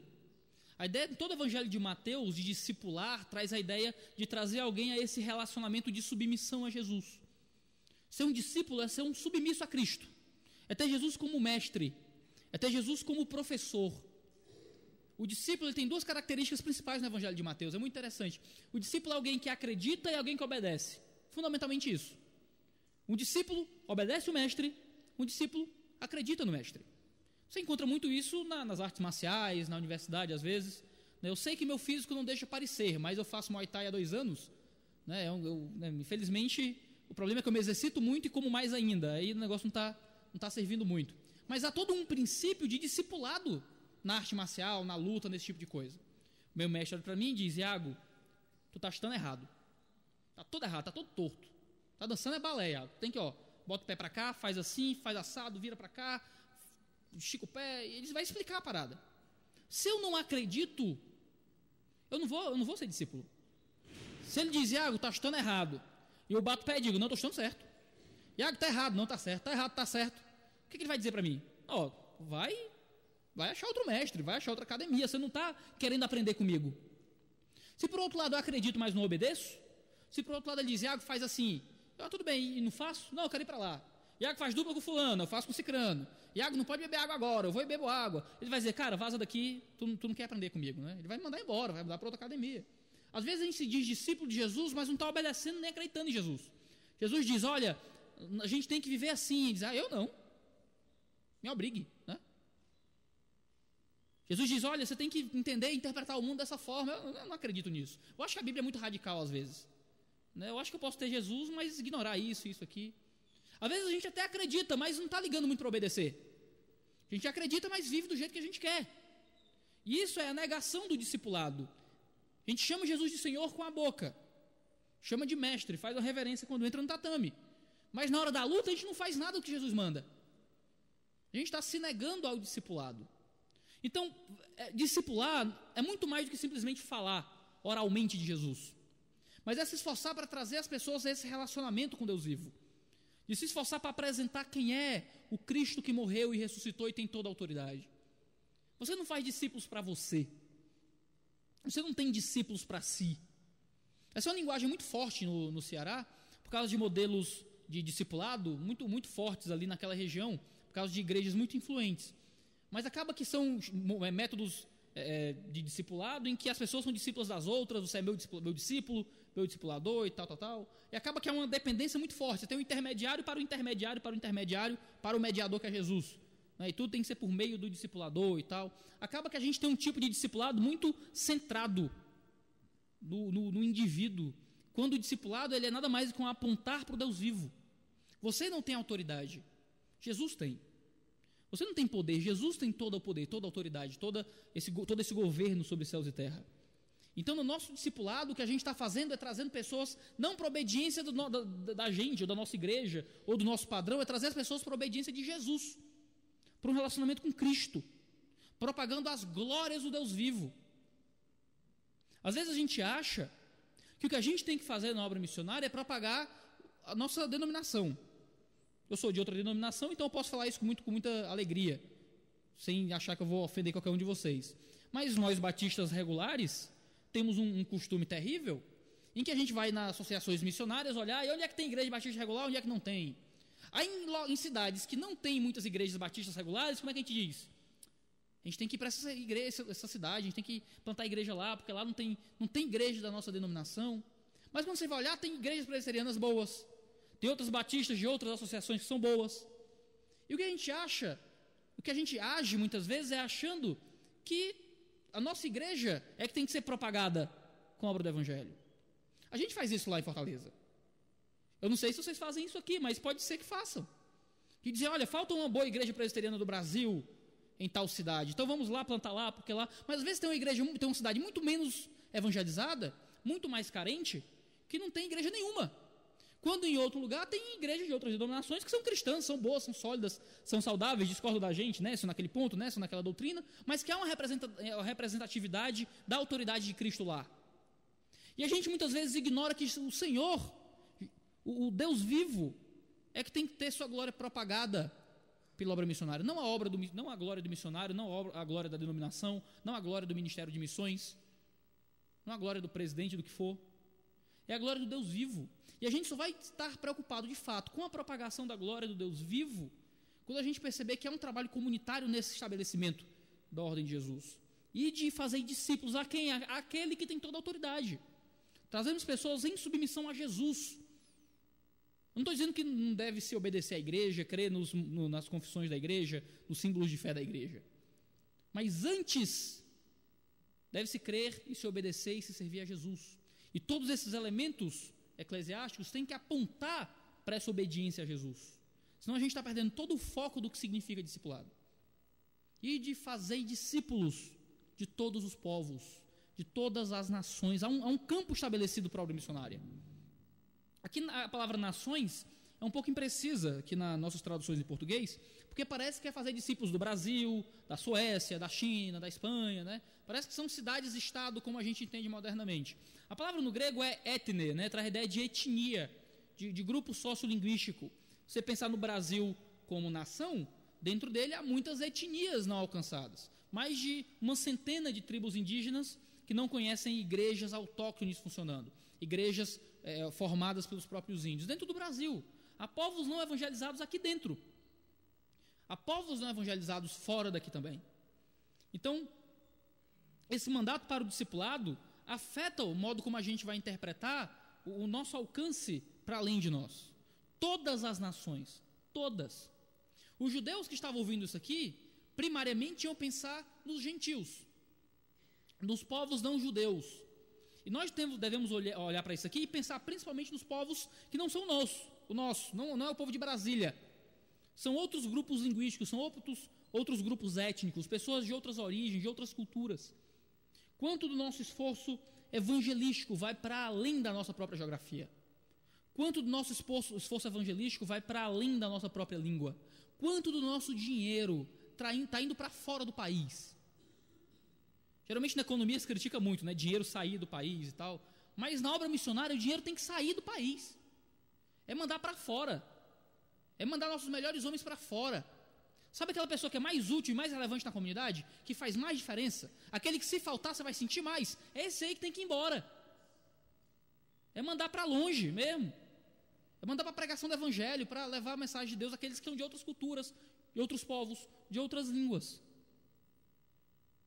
A ideia de todo o evangelho de Mateus, de discipular, traz a ideia de trazer alguém a esse relacionamento de submissão a Jesus. Ser um discípulo é ser um submisso a Cristo. É ter Jesus como mestre. É ter Jesus como professor. O discípulo ele tem duas características principais no evangelho de Mateus. É muito interessante. O discípulo é alguém que acredita e alguém que obedece. Fundamentalmente isso. Um discípulo obedece o mestre, um discípulo acredita no mestre. Você encontra muito isso nas artes marciais, na universidade às vezes. Eu sei que meu físico não deixa parecer, mas eu faço Muay Thai há 2 anos. Infelizmente, o problema é que eu me exercito muito e como mais ainda. Aí o negócio não tá servindo muito. Mas há todo um princípio de discipulado na arte marcial, na luta, nesse tipo de coisa. O meu mestre olha para mim e diz: Iago, tu tá estando errado. Tá todo errado, tá todo torto. Tá dançando é balé, Iago. Tem que, bota o pé para cá, faz assim, faz assado, vira para cá, estica o pé, e ele vai explicar a parada. Se eu não acredito, eu não vou ser discípulo. Se ele diz: Iago, tá estando errado, e eu bato o pé e digo: não, tô estando certo. Iago, tá errado, não tá certo, tá errado, tá certo. O que ele vai dizer para mim? Vai achar outro mestre, vai achar outra academia, você não está querendo aprender comigo. Se por outro lado eu acredito, mas não obedeço, se por outro lado ele diz: Iago, faz assim, tudo bem, e não faço? Não, eu quero ir para lá. Iago faz dupla com fulano, eu faço com cicrano. Iago não pode beber água agora, eu vou e bebo água. Ele vai dizer: cara, vaza daqui, tu não quer aprender comigo, né? Ele vai me mandar embora, vai mudar para outra academia. Às vezes a gente se diz discípulo de Jesus, mas não está obedecendo nem acreditando em Jesus. Jesus diz: olha, a gente tem que viver assim. Ele diz: eu não, me obrigue, né? Jesus diz: olha, você tem que entender e interpretar o mundo dessa forma. Eu não acredito nisso. Eu acho que a Bíblia é muito radical às vezes, né? Eu acho que eu posso ter Jesus, mas ignorar isso aqui. Às vezes a gente até acredita, mas não está ligando muito para obedecer. A gente acredita, mas vive do jeito que a gente quer. E isso é a negação do discipulado. A gente chama Jesus de Senhor com a boca, chama de mestre, faz uma reverência quando entra no tatame, mas na hora da luta a gente não faz nada do que Jesus manda. A gente está se negando ao discipulado. Então, discipular é muito mais do que simplesmente falar oralmente de Jesus, mas é se esforçar para trazer as pessoas a esse relacionamento com Deus vivo, de se esforçar para apresentar quem é o Cristo que morreu e ressuscitou e tem toda a autoridade. Você não faz discípulos para você, você não tem discípulos para si. Essa é uma linguagem muito forte no Ceará, por causa de modelos de discipulado muito, muito fortes ali naquela região, por causa de igrejas muito influentes. Mas acaba que são métodos de discipulado em que as pessoas são discípulas das outras, você é meu discípulo, meu discipulador e tal. E acaba que é uma dependência muito forte. Você tem um intermediário para o intermediário, para o intermediário, para o mediador que é Jesus. Né? E tudo tem que ser por meio do discipulador e tal. Acaba que a gente tem um tipo de discipulado muito centrado no indivíduo. Quando o discipulado ele é nada mais do que um apontar para o Deus vivo. Você não tem autoridade, Jesus tem. Você não tem poder, Jesus tem todo o poder, toda a autoridade, todo esse governo sobre céus e terra. Então, no nosso discipulado, o que a gente está fazendo é trazendo pessoas, não para a obediência da gente, ou da nossa igreja, ou do nosso padrão, é trazer as pessoas para a obediência de Jesus, para um relacionamento com Cristo, propagando as glórias do Deus vivo. Às vezes a gente acha que o que a gente tem que fazer na obra missionária é propagar a nossa denominação. Eu sou de outra denominação, então eu posso falar isso com muita alegria, sem achar que eu vou ofender qualquer um de vocês. Mas nós batistas regulares temos um costume terrível, em que a gente vai nas associações missionárias olhar, e onde é que tem igreja batista regular, onde é que não tem? Aí em cidades que não tem muitas igrejas batistas regulares, como é que a gente diz? A gente tem que ir para essa cidade, a gente tem que plantar igreja lá, porque lá não tem igreja da nossa denominação. Mas quando você vai olhar, tem igrejas presbiterianas boas, tem outras batistas de outras associações que são boas. E o que a gente acha, o que a gente age muitas vezes é achando que a nossa igreja é que tem que ser propagada com a obra do Evangelho. A gente faz isso lá em Fortaleza. Eu não sei se vocês fazem isso aqui, mas pode ser que façam. Que dizem: olha, falta uma boa igreja presbiteriana do Brasil, em tal cidade, então vamos lá plantar lá, porque lá. Mas às vezes tem uma cidade muito menos evangelizada, muito mais carente, que não tem igreja nenhuma. Quando em outro lugar tem igrejas de outras denominações que são cristãs, são boas, são sólidas, são saudáveis, discordam da gente, né, são naquele ponto, né, são naquela doutrina, mas que há uma representatividade da autoridade de Cristo lá. E a gente muitas vezes ignora que o Senhor, o Deus vivo, é que tem que ter sua glória propagada pela obra missionária. Não a glória do missionário, não a glória da denominação, não a glória do ministério de missões, não a glória do presidente, do que for. É a glória do Deus vivo. E a gente só vai estar preocupado, de fato, com a propagação da glória do Deus vivo, quando a gente perceber que é um trabalho comunitário nesse estabelecimento da ordem de Jesus. E de fazer discípulos a quem? Aquele que tem toda a autoridade. Trazemos pessoas em submissão a Jesus. Não estou dizendo que não deve se obedecer à igreja, crer nas confissões da igreja, nos símbolos de fé da igreja. Mas antes, deve-se crer e se obedecer e se servir a Jesus. E todos esses elementos eclesiásticos têm que apontar para essa obediência a Jesus. Senão a gente está perdendo todo o foco do que significa discipulado. E de fazer discípulos de todos os povos, de todas as nações. Há um campo estabelecido para a obra missionária. Aqui a palavra nações é um pouco imprecisa aqui nas nossas traduções em português, porque parece que é fazer discípulos do Brasil, da Suécia, da China, da Espanha, né? Parece que são cidades-estado como a gente entende modernamente. A palavra no grego é etne, né? Traz a ideia de etnia, de grupo sociolinguístico. Você pensar no Brasil como nação, dentro dele há muitas etnias não alcançadas. Mais de uma centena de tribos indígenas que não conhecem igrejas autóctones funcionando. Igrejas formadas pelos próprios índios. Dentro do Brasil, há povos não evangelizados aqui dentro. Há povos não evangelizados fora daqui também. Então, esse mandato para o discipulado afeta o modo como a gente vai interpretar o nosso alcance para além de nós. Todas as nações, todas. Os judeus que estavam ouvindo isso aqui, primariamente iam pensar nos gentios, nos povos não judeus. E nós devemos olhar para isso aqui e pensar principalmente nos povos que não são o nosso, não é o povo de Brasília. São outros grupos linguísticos, são outros grupos étnicos, pessoas de outras origens, de outras culturas. Quanto do nosso esforço evangelístico vai para além da nossa própria geografia? Quanto do nosso esforço evangelístico vai para além da nossa própria língua? Quanto do nosso dinheiro está indo para fora do país? Geralmente na economia se critica muito, né? Dinheiro sair do país e tal. Mas na obra missionária o dinheiro tem que sair do país. É mandar para fora. É mandar nossos melhores homens para fora. Sabe aquela pessoa que é mais útil e mais relevante na comunidade? Que faz mais diferença? Aquele que se faltar você vai sentir mais? É esse aí que tem que ir embora. É mandar para longe mesmo. É mandar para a pregação do evangelho, para levar a mensagem de Deus àqueles que são de outras culturas, de outros povos, de outras línguas.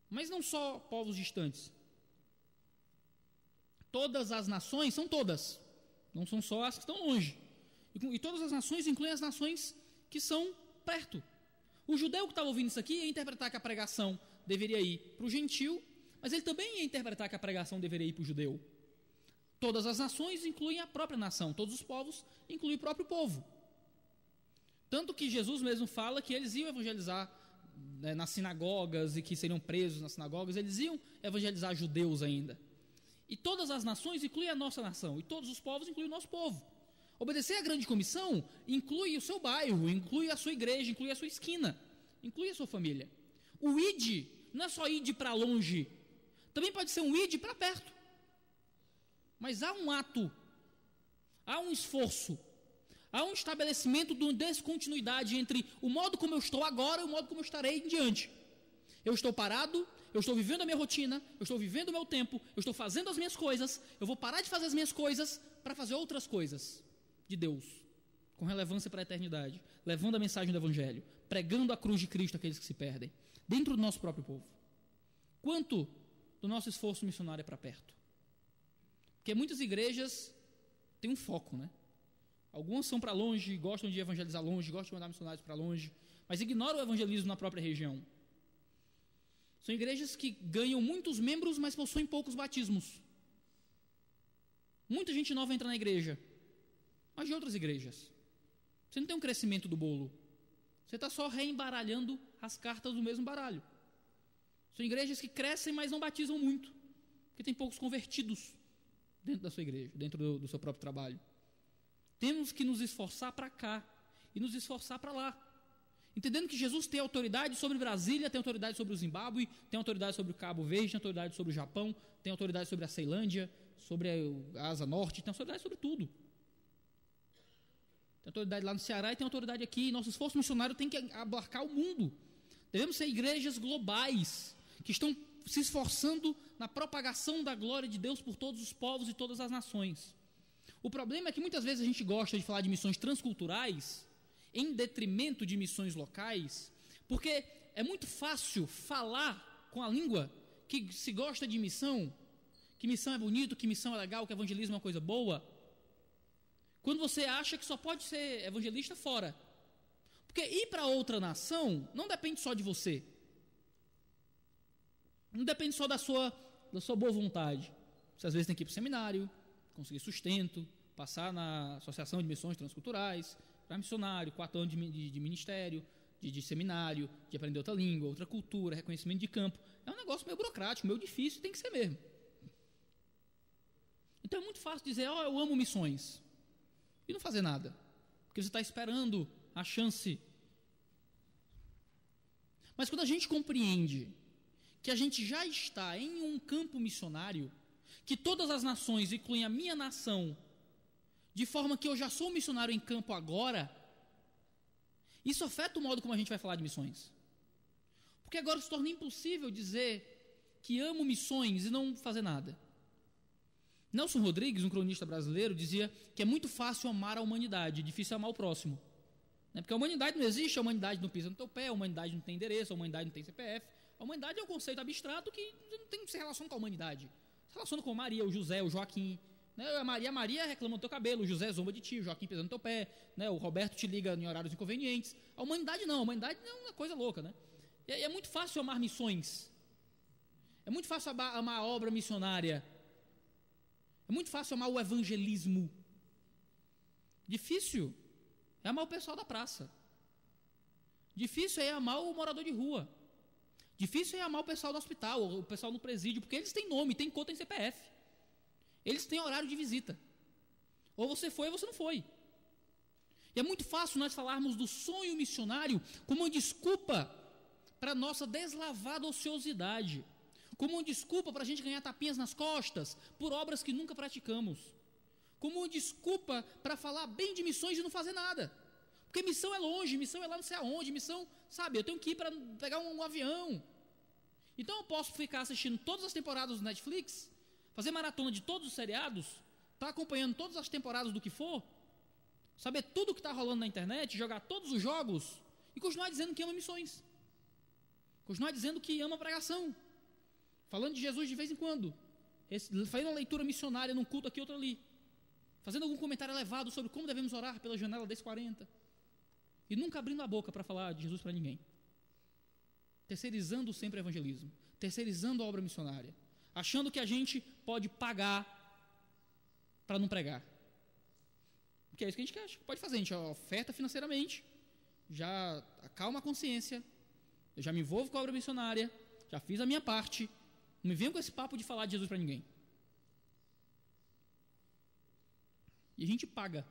Mas não só povos distantes. Todas as nações, são todas, não são só as que estão longe. E todas as nações incluem as nações que são perto. O judeu que estava ouvindo isso aqui ia interpretar que a pregação deveria ir para o gentil, mas ele também ia interpretar que a pregação deveria ir para o judeu. Todas as nações incluem a própria nação, todos os povos incluem o próprio povo. Tanto que Jesus mesmo fala que eles iam evangelizar nas sinagogas e que seriam presos nas sinagogas, eles iam evangelizar judeus ainda. E todas as nações incluem a nossa nação, e todos os povos incluem o nosso povo. Obedecer à grande comissão inclui o seu bairro, inclui a sua igreja, inclui a sua esquina, inclui a sua família. O id não é só id para longe, também pode ser um id para perto. Mas há um ato, há um esforço, há um estabelecimento de uma descontinuidade entre o modo como eu estou agora e o modo como eu estarei em diante. Eu estou parado, eu estou vivendo a minha rotina, eu estou vivendo o meu tempo, eu estou fazendo as minhas coisas, eu vou parar de fazer as minhas coisas para fazer outras coisas de Deus, com relevância para a eternidade, levando a mensagem do Evangelho, pregando a cruz de Cristo àqueles que se perdem, dentro do nosso próprio povo. Quanto do nosso esforço missionário é para perto? Porque muitas igrejas têm um foco, né? Algumas são para longe, gostam de evangelizar longe, gostam de mandar missionários para longe, mas ignoram o evangelismo na própria região. São igrejas que ganham muitos membros, mas possuem poucos batismos. Muita gente nova entra na igreja, mas de outras igrejas. Você não tem um crescimento do bolo. Você está só reembaralhando as cartas do mesmo baralho. São igrejas que crescem, mas não batizam muito, porque tem poucos convertidos dentro da sua igreja, dentro do seu próprio trabalho. Temos que nos esforçar para cá e nos esforçar para lá, entendendo que Jesus tem autoridade sobre Brasília, tem autoridade sobre o Zimbábue, tem autoridade sobre o Cabo Verde, tem autoridade sobre o Japão, tem autoridade sobre a Ceilândia, sobre a Asa Norte, tem autoridade sobre tudo. Tem autoridade lá no Ceará e tem autoridade aqui. Nosso esforço missionário tem que abarcar o mundo. Devemos ser igrejas globais, que estão se esforçando na propagação da glória de Deus por todos os povos e todas as nações. O problema é que muitas vezes a gente gosta de falar de missões transculturais em detrimento de missões locais, porque é muito fácil falar com a língua que se gosta de missão, que missão é bonito, que missão é legal, que evangelismo é uma coisa boa, quando você acha que só pode ser evangelista fora. Porque ir para outra nação não depende só de você. Não depende só da sua boa vontade. Você às vezes tem que ir para o seminário, conseguir sustento, passar na Associação de Missões Transculturais, para missionário, 4 anos de ministério, de seminário, de aprender outra língua, outra cultura, reconhecimento de campo. É um negócio meio burocrático, meio difícil, tem que ser mesmo. Então é muito fácil dizer, eu amo missões, e não fazer nada, porque você está esperando a chance. Mas quando a gente compreende que a gente já está em um campo missionário, que todas as nações incluem a minha nação, de forma que eu já sou um missionário em campo agora, isso afeta o modo como a gente vai falar de missões. Porque agora se torna impossível dizer que amo missões e não fazer nada. Nelson Rodrigues, um cronista brasileiro, dizia que é muito fácil amar a humanidade, difícil amar o próximo. Porque a humanidade não existe, a humanidade não pisa no teu pé, a humanidade não tem endereço, a humanidade não tem CPF. A humanidade é um conceito abstrato que não tem que se relaciona com a humanidade. Se relaciona com Maria, o José, o Joaquim. A Maria reclama do teu cabelo, o José zomba de ti, o Joaquim pisa no teu pé, o Roberto te liga em horários inconvenientes. A humanidade não, a humanidade é uma coisa louca. E é muito fácil amar missões. É muito fácil amar a obra missionária. É muito fácil amar o evangelismo. Difícil é amar o pessoal da praça. Difícil é amar o morador de rua. Difícil é amar o pessoal do hospital, o pessoal no presídio, porque eles têm nome, têm conta em CPF. Eles têm horário de visita. Ou você foi ou você não foi. E é muito fácil nós falarmos do sonho missionário como uma desculpa para a nossa deslavada ociosidade, como uma desculpa para a gente ganhar tapinhas nas costas por obras que nunca praticamos, como uma desculpa para falar bem de missões e não fazer nada, porque missão é longe, missão é lá não sei aonde, missão, eu tenho que ir para pegar um avião. Então eu posso ficar assistindo todas as temporadas do Netflix, fazer maratona de todos os seriados, estar acompanhando todas as temporadas do que for, saber tudo o que está rolando na internet, jogar todos os jogos e continuar dizendo que ama missões, continuar dizendo que ama pregação, falando de Jesus de vez em quando, fazendo uma leitura missionária num culto aqui, outro ali, fazendo algum comentário elevado sobre como devemos orar pela janela desse 40, e nunca abrindo a boca para falar de Jesus para ninguém, terceirizando sempre o evangelismo, terceirizando a obra missionária, achando que a gente pode pagar para não pregar, porque é isso que a gente quer, pode fazer, a gente oferta financeiramente, já acalma a consciência, eu já me envolvo com a obra missionária, já fiz a minha parte, não me venham com esse papo de falar de Jesus para ninguém. E a gente paga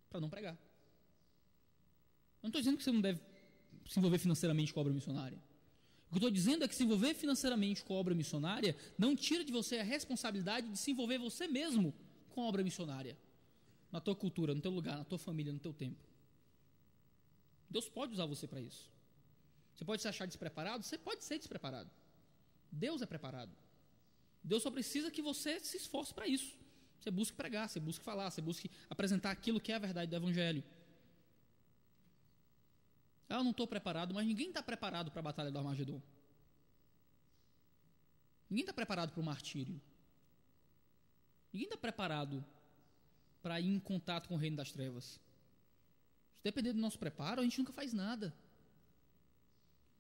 para não pregar. Eu não estou dizendo que você não deve se envolver financeiramente com a obra missionária. O que eu estou dizendo é que se envolver financeiramente com a obra missionária não tira de você a responsabilidade de se envolver você mesmo com a obra missionária, na tua cultura, no teu lugar, na tua família, no teu tempo. Deus pode usar você para isso. Você pode se achar despreparado? Você pode ser despreparado. Deus é preparado. Deus só precisa que você se esforce para isso. Você busque pregar, você busque falar, você busque apresentar aquilo que é a verdade do Evangelho. Eu não estou preparado, mas ninguém está preparado para a batalha do Armagedon. Ninguém está preparado para o martírio. Ninguém está preparado para ir em contato com o reino das trevas. Se depender do nosso preparo, a gente nunca faz nada.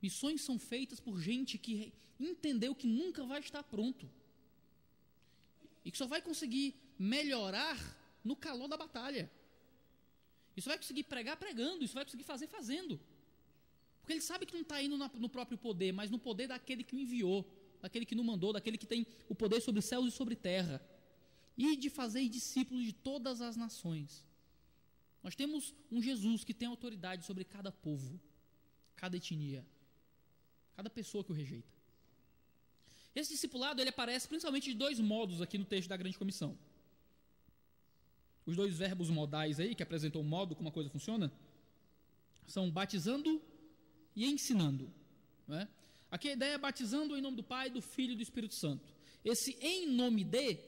Missões são feitas por gente que entendeu que nunca vai estar pronto e que só vai conseguir melhorar no calor da batalha. Isso vai conseguir pregar pregando, isso vai conseguir fazer fazendo. Porque ele sabe que não está indo no próprio poder, mas no poder daquele que o enviou, daquele que nos mandou, daquele que tem o poder sobre os céus e sobre terra. E de fazer discípulos de todas as nações. Nós temos um Jesus que tem autoridade sobre cada povo, cada etnia, cada pessoa que o rejeita. Esse discipulado, ele aparece principalmente de dois modos aqui no texto da Grande Comissão. Os dois verbos modais aí, que apresentam o modo como a coisa funciona, são batizando e ensinando. Não é? Aqui a ideia é batizando em nome do Pai, do Filho e do Espírito Santo. Esse em nome de,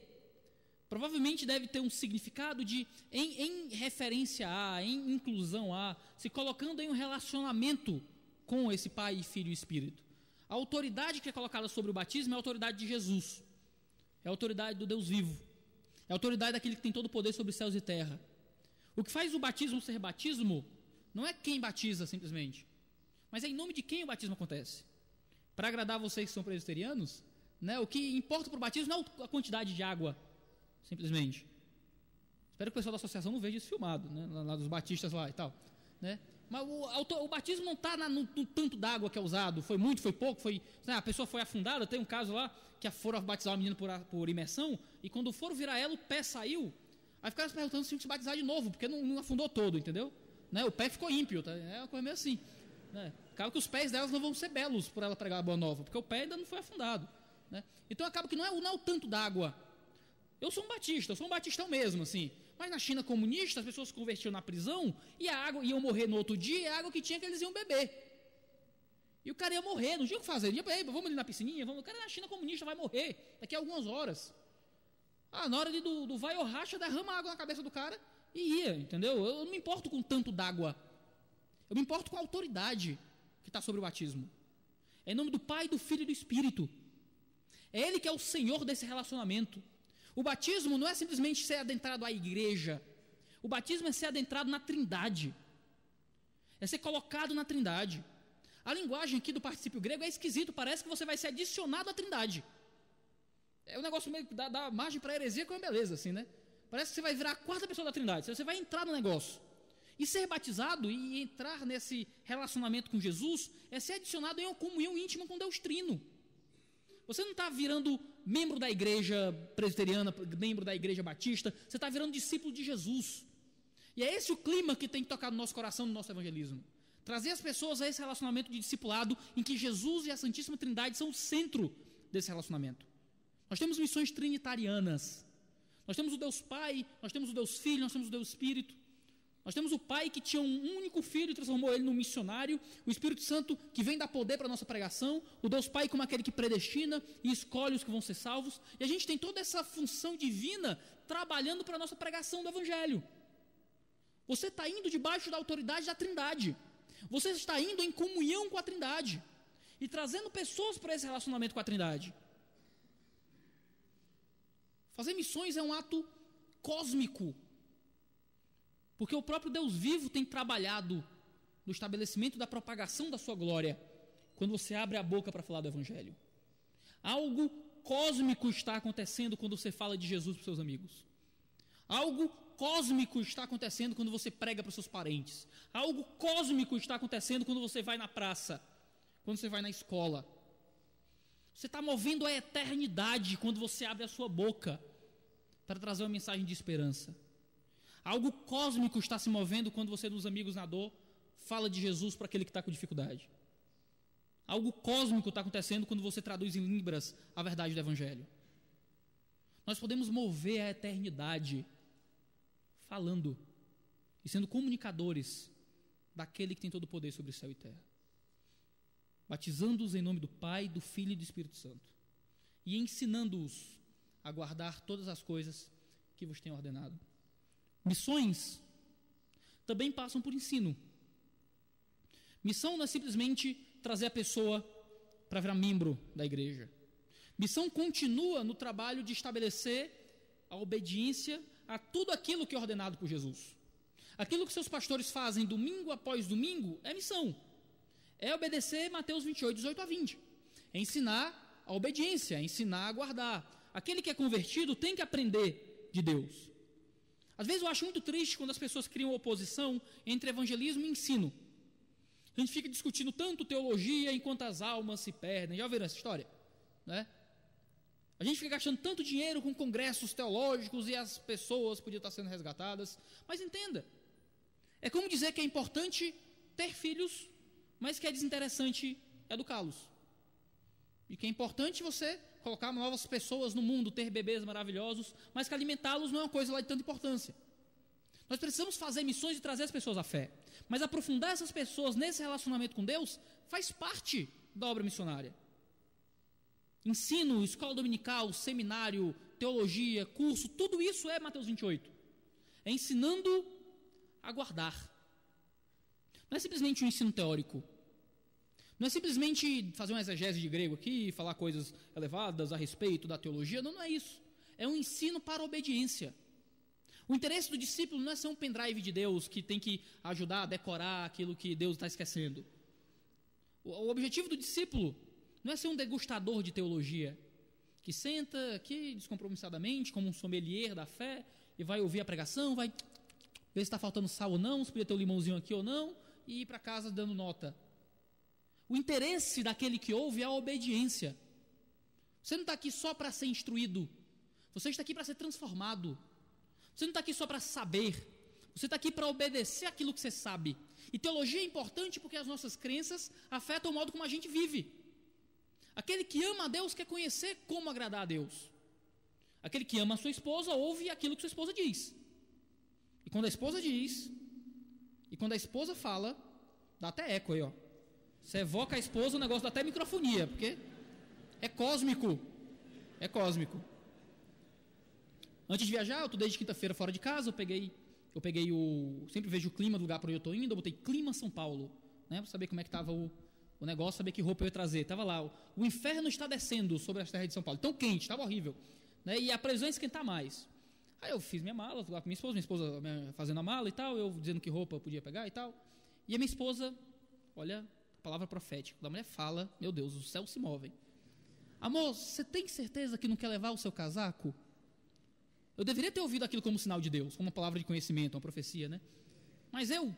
provavelmente deve ter um significado de em referência a, em inclusão a, se colocando em um relacionamento com esse Pai, Filho e Espírito. A autoridade que é colocada sobre o batismo é a autoridade de Jesus. É a autoridade do Deus vivo. É a autoridade daquele que tem todo o poder sobre os céus e terra. O que faz o batismo ser batismo não é quem batiza simplesmente, mas é em nome de quem o batismo acontece. Para agradar vocês que são presbiterianos, né, o que importa para o batismo não é a quantidade de água, simplesmente. Espero que o pessoal da associação não veja isso filmado, né, lá dos batistas lá e tal. Né? Mas o batismo não está no tanto d'água que é usado, foi muito, foi pouco, né, a pessoa foi afundada, tem um caso lá, que foram batizar uma menina por imersão, e quando foram virar ela, o pé saiu, aí ficaram se perguntando se tinha que se batizar de novo, porque não afundou todo, entendeu? Né, o pé ficou ímpio, tá? É uma coisa meio assim. Né? Acaba que os pés delas não vão ser belos por ela pregar a boa nova, porque o pé ainda não foi afundado. Né? Então acaba que não é o tanto d'água. Eu sou um batistão mesmo, assim. Mas na China comunista, as pessoas se convertiam na prisão e a água iam morrer no outro dia, e a água que tinha que eles iam beber. E o cara ia morrer, não tinha o que fazer. Vamos ali na piscininha, o cara na China comunista vai morrer daqui a algumas horas. Na hora do vai ou racha, derrama água na cabeça do cara e ia, entendeu? Eu não me importo com tanto d'água. Eu me importo com a autoridade que está sobre o batismo. É em nome do Pai, do Filho e do Espírito. É Ele que é o Senhor desse relacionamento. O batismo não é simplesmente ser adentrado à igreja. O batismo é ser adentrado na Trindade. É ser colocado na Trindade. A linguagem aqui do particípio grego é esquisito, parece que você vai ser adicionado à Trindade. É um negócio meio que dá margem para heresia com uma beleza, assim, né? Parece que você vai virar a quarta pessoa da Trindade, você vai entrar no negócio. E ser batizado e entrar nesse relacionamento com Jesus é ser adicionado em uma comunhão íntima com Deus Trino. Você não está virando membro da igreja presbiteriana, membro da igreja batista, você está virando discípulo de Jesus. E é esse o clima que tem que tocar no nosso coração, no nosso evangelismo. Trazer as pessoas a esse relacionamento de discipulado em que Jesus e a Santíssima Trindade são o centro desse relacionamento. Nós temos missões trinitarianas. Nós temos o Deus Pai, nós temos o Deus Filho, nós temos o Deus Espírito. Nós temos o Pai que tinha um único filho e transformou ele num missionário, o Espírito Santo que vem dar poder para a nossa pregação, o Deus Pai como aquele que predestina e escolhe os que vão ser salvos, e a gente tem toda essa função divina trabalhando para a nossa pregação do Evangelho. Você está indo debaixo da autoridade da Trindade, você está indo em comunhão com a Trindade e trazendo pessoas para esse relacionamento com a Trindade. Fazer missões é um ato cósmico, porque o próprio Deus vivo tem trabalhado no estabelecimento da propagação da sua glória, quando você abre a boca para falar do Evangelho. Algo cósmico está acontecendo quando você fala de Jesus para os seus amigos. Algo cósmico está acontecendo quando você prega para os seus parentes. Algo cósmico está acontecendo quando você vai na praça, quando você vai na escola. Você está movendo a eternidade quando você abre a sua boca para trazer uma mensagem de esperança. Algo cósmico está se movendo quando você, dos amigos na dor, fala de Jesus para aquele que está com dificuldade. Algo cósmico está acontecendo quando você traduz em Libras a verdade do Evangelho. Nós podemos mover a eternidade falando e sendo comunicadores daquele que tem todo o poder sobre o céu e terra. Batizando-os em nome do Pai, do Filho e do Espírito Santo. E ensinando-os a guardar todas as coisas que vos tenho ordenado. Missões também passam por ensino. Missão não é simplesmente trazer a pessoa para virar membro da igreja. Missão continua no trabalho de estabelecer a obediência a tudo aquilo que é ordenado por Jesus. Aquilo que seus pastores fazem domingo após domingo é missão. É obedecer Mateus 28, 18 a 20. É ensinar a obediência, é ensinar a guardar. Aquele que é convertido tem que aprender de Deus. Às vezes eu acho muito triste quando as pessoas criam oposição entre evangelismo e ensino. A gente fica discutindo tanto teologia enquanto as almas se perdem. Já ouviram essa história? Né? A gente fica gastando tanto dinheiro com congressos teológicos e as pessoas podiam estar sendo resgatadas. Mas entenda, é como dizer que é importante ter filhos, mas que é desinteressante educá-los. E que é importante você colocar novas pessoas no mundo, ter bebês maravilhosos, mas que alimentá-los não é uma coisa lá de tanta importância. Nós precisamos fazer missões e trazer as pessoas à fé. Mas aprofundar essas pessoas nesse relacionamento com Deus faz parte da obra missionária. Ensino, escola dominical, seminário, teologia, curso, tudo isso é Mateus 28. É ensinando a guardar. Não é simplesmente um ensino teórico. Não é simplesmente fazer uma exegese de grego aqui, falar coisas elevadas a respeito da teologia. Não, não é isso. É um ensino para a obediência. O interesse do discípulo não é ser um pendrive de Deus que tem que ajudar a decorar aquilo que Deus está esquecendo. O objetivo do discípulo não é ser um degustador de teologia, que senta aqui descompromissadamente, como um sommelier da fé, e vai ouvir a pregação, vai ver se está faltando sal ou não, se podia ter um limãozinho aqui ou não, e ir para casa dando nota. O interesse daquele que ouve é a obediência. Você não está aqui só para ser instruído, você está aqui para ser transformado. Você não está aqui só para saber, você está aqui para obedecer aquilo que você sabe. E teologia é importante porque as nossas crenças afetam o modo como a gente vive. Aquele que ama a Deus quer conhecer como agradar a Deus. Aquele que ama a sua esposa ouve aquilo que sua esposa diz. E quando a esposa diz, e quando a esposa fala, dá até eco aí, ó. Você evoca a esposa, o negócio dá até microfonia, porque é cósmico. É cósmico. Antes de viajar, eu estou desde quinta-feira fora de casa, eu peguei sempre vejo o clima do lugar para onde eu estou indo, eu botei clima São Paulo, né, para saber como é que estava o negócio, saber que roupa eu ia trazer. Estava lá, o inferno está descendo sobre as terras de São Paulo, tão quente, estava horrível, né, e a previsão é esquentar mais. Aí eu fiz minha mala, lá com minha esposa fazendo a mala e tal, eu dizendo que roupa eu podia pegar e tal, e a minha esposa, olha, a palavra profética, quando a mulher fala, meu Deus, os céus se movem. Amor, você tem certeza que não quer levar o seu casaco? Eu deveria ter ouvido aquilo como sinal de Deus, como uma palavra de conhecimento, uma profecia, né? Mas eu,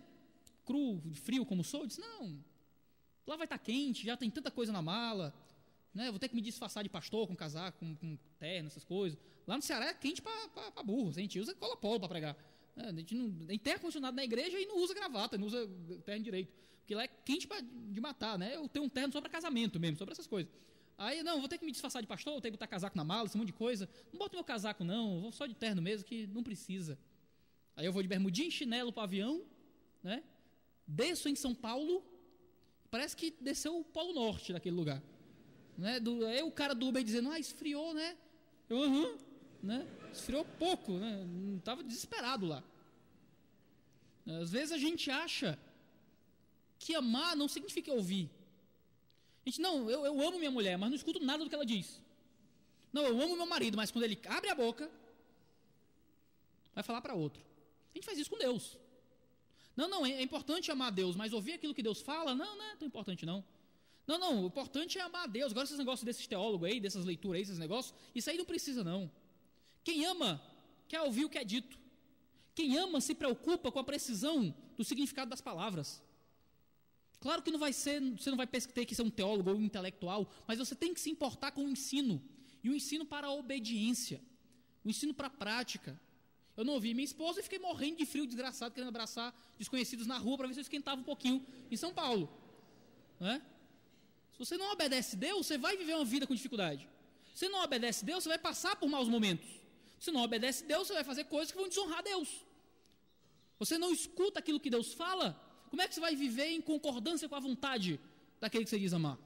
cru, frio como sou, disse, não, lá vai estar quente, já tem tanta coisa na mala, né? Eu vou ter que me disfarçar de pastor com casaco, com terno, essas coisas. Lá no Ceará é quente para burro, a gente usa cola polo para pregar. Né? A gente não tem ar-condicionado na igreja e não usa gravata, não usa terno direito, porque lá é quente de matar, né? Eu tenho um terno só para casamento mesmo, só para essas coisas. Aí, não, vou ter que me disfarçar de pastor, vou ter que botar casaco na mala, esse monte de coisa. Não boto meu casaco, não, vou só de terno mesmo, que não precisa. Aí eu vou de bermudinha e chinelo para o avião, né? Desço em São Paulo, parece que desceu o Polo Norte daquele lugar. Né? Aí o cara do Uber dizendo, esfriou, né? Eu, né? Esfriou pouco, né? Estava desesperado lá. Às vezes a gente acha que amar não significa ouvir. A gente, não, eu amo minha mulher, mas não escuto nada do que ela diz. Não, eu amo meu marido, mas quando ele abre a boca, vai falar para outro. A gente faz isso com Deus. Não, é importante amar a Deus, mas ouvir aquilo que Deus fala, não é tão importante não. Não, o importante é amar a Deus. Agora esses negócios desses teólogos aí, dessas leituras aí, esses negócios, isso aí não precisa não. Quem ama, quer ouvir o que é dito. Quem ama se preocupa com a precisão do significado das palavras. Claro que você não vai ter que ser um teólogo ou um intelectual, mas você tem que se importar com o ensino. E o ensino para a obediência. O ensino para a prática. Eu não ouvi minha esposa e fiquei morrendo de frio, desgraçado, querendo abraçar desconhecidos na rua para ver se eu esquentava um pouquinho em São Paulo. Né? Se você não obedece Deus, você vai viver uma vida com dificuldade. Se você não obedece Deus, você vai passar por maus momentos. Se não obedece Deus, você vai fazer coisas que vão desonrar Deus. Você não escuta aquilo que Deus fala, como é que você vai viver em concordância com a vontade daquele que você diz amar?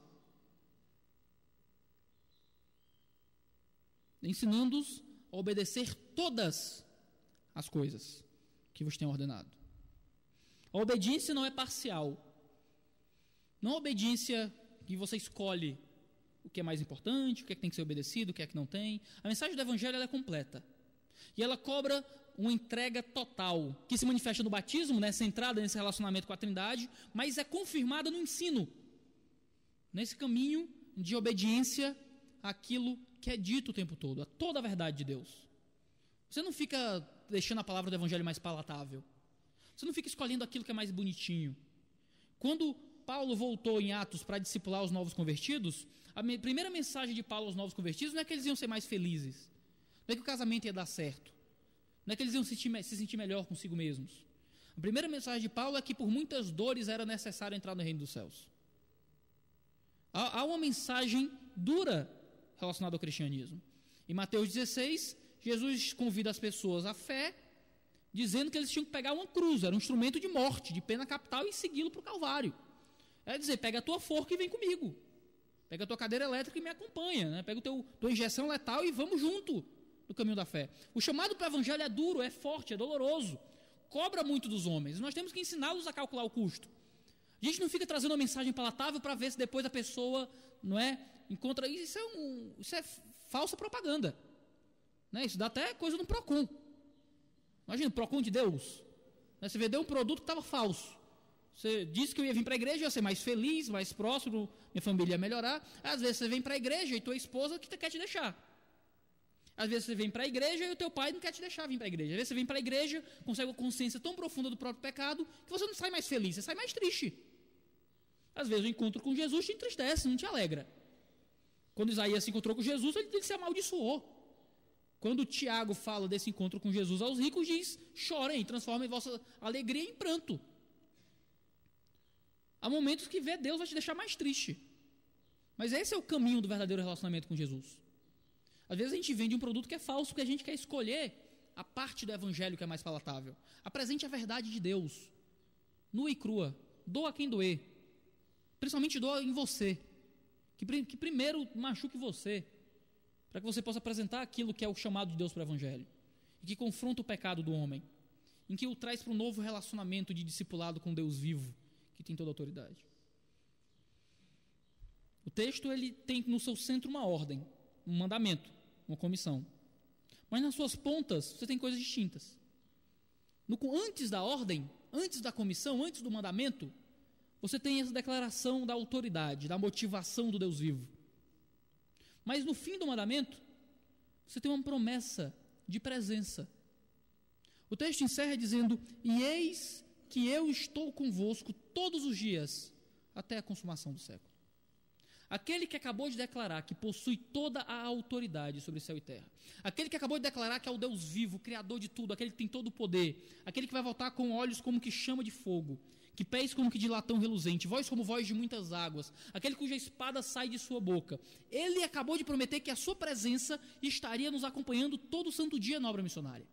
Ensinando-os a obedecer todas as coisas que vos tenho ordenado. A obediência não é parcial. Não é obediência que você escolhe o que é mais importante, o que é que tem que ser obedecido, o que é que não tem. A mensagem do Evangelho ela é completa. E ela cobra uma entrega total, que se manifesta no batismo, né, centrada nesse relacionamento com a Trindade, mas é confirmada no ensino, nesse caminho de obediência àquilo que é dito o tempo todo, a toda a verdade de Deus. Você não fica deixando a palavra do evangelho mais palatável. Você não fica escolhendo aquilo que é mais bonitinho. Quando Paulo voltou em Atos para discipular os novos convertidos, a primeira mensagem de Paulo aos novos convertidos não é que eles iam ser mais felizes, não é que o casamento ia dar certo, não é que eles iam se sentir melhor consigo mesmos. A primeira mensagem de Paulo é que por muitas dores era necessário entrar no reino dos céus. Há uma mensagem dura relacionada ao cristianismo. Em Mateus 16, Jesus convida as pessoas à fé, dizendo que eles tinham que pegar uma cruz, era um instrumento de morte, de pena capital, e segui-lo para o Calvário. É dizer, pega a tua forca e vem comigo. Pega a tua cadeira elétrica e me acompanha. Né? Pega tua injeção letal e vamos junto no caminho da fé. O chamado para o evangelho é duro, é forte, é doloroso. Cobra muito dos homens. Nós temos que ensiná-los a calcular o custo. A gente não fica trazendo uma mensagem palatável para ver se depois a pessoa, não é, encontra... Isso é falsa propaganda. Né? Isso dá até coisa no Procon. Imagina, o Procon de Deus. Né? Você vendeu um produto que estava falso. Você disse que eu ia vir para a igreja, eu ia ser mais feliz, mais próximo, minha família ia melhorar. Às vezes você vem para a igreja e tua esposa que quer te deixar. Às vezes você vem para a igreja e o teu pai não quer te deixar vir para a igreja. Às vezes você vem para a igreja, consegue uma consciência tão profunda do próprio pecado, que você não sai mais feliz, você sai mais triste. Às vezes o encontro com Jesus te entristece, não te alegra. Quando Isaías se encontrou com Jesus, ele se amaldiçoou. Quando Tiago fala desse encontro com Jesus aos ricos, diz, chorem, transformem vossa alegria em pranto. Há momentos que ver Deus vai te deixar mais triste. Mas esse é o caminho do verdadeiro relacionamento com Jesus. Às vezes a gente vende um produto que é falso porque a gente quer escolher a parte do evangelho que é mais palatável. Apresente a verdade de Deus, nua e crua. Doa quem doer. Principalmente doa em você. Que primeiro machuque você, para que você possa apresentar aquilo que é o chamado de Deus para o evangelho. E que confronta o pecado do homem. Em que o traz para um novo relacionamento de discipulado com Deus vivo, que tem toda a autoridade. O texto ele tem no seu centro uma ordem, um mandamento, uma comissão. Mas nas suas pontas você tem coisas distintas. Antes da ordem, antes da comissão, antes do mandamento, você tem essa declaração da autoridade, da motivação do Deus vivo. Mas no fim do mandamento, você tem uma promessa de presença. O texto encerra dizendo, e eis que eu estou convosco todos os dias, até a consumação do século. Aquele que acabou de declarar que possui toda a autoridade sobre céu e terra, aquele que acabou de declarar que é o Deus vivo, criador de tudo, aquele que tem todo o poder, aquele que vai voltar com olhos como que chama de fogo, que pés como que de latão reluzente, voz como voz de muitas águas, aquele cuja espada sai de sua boca, ele acabou de prometer que a sua presença estaria nos acompanhando todo santo dia na obra missionária.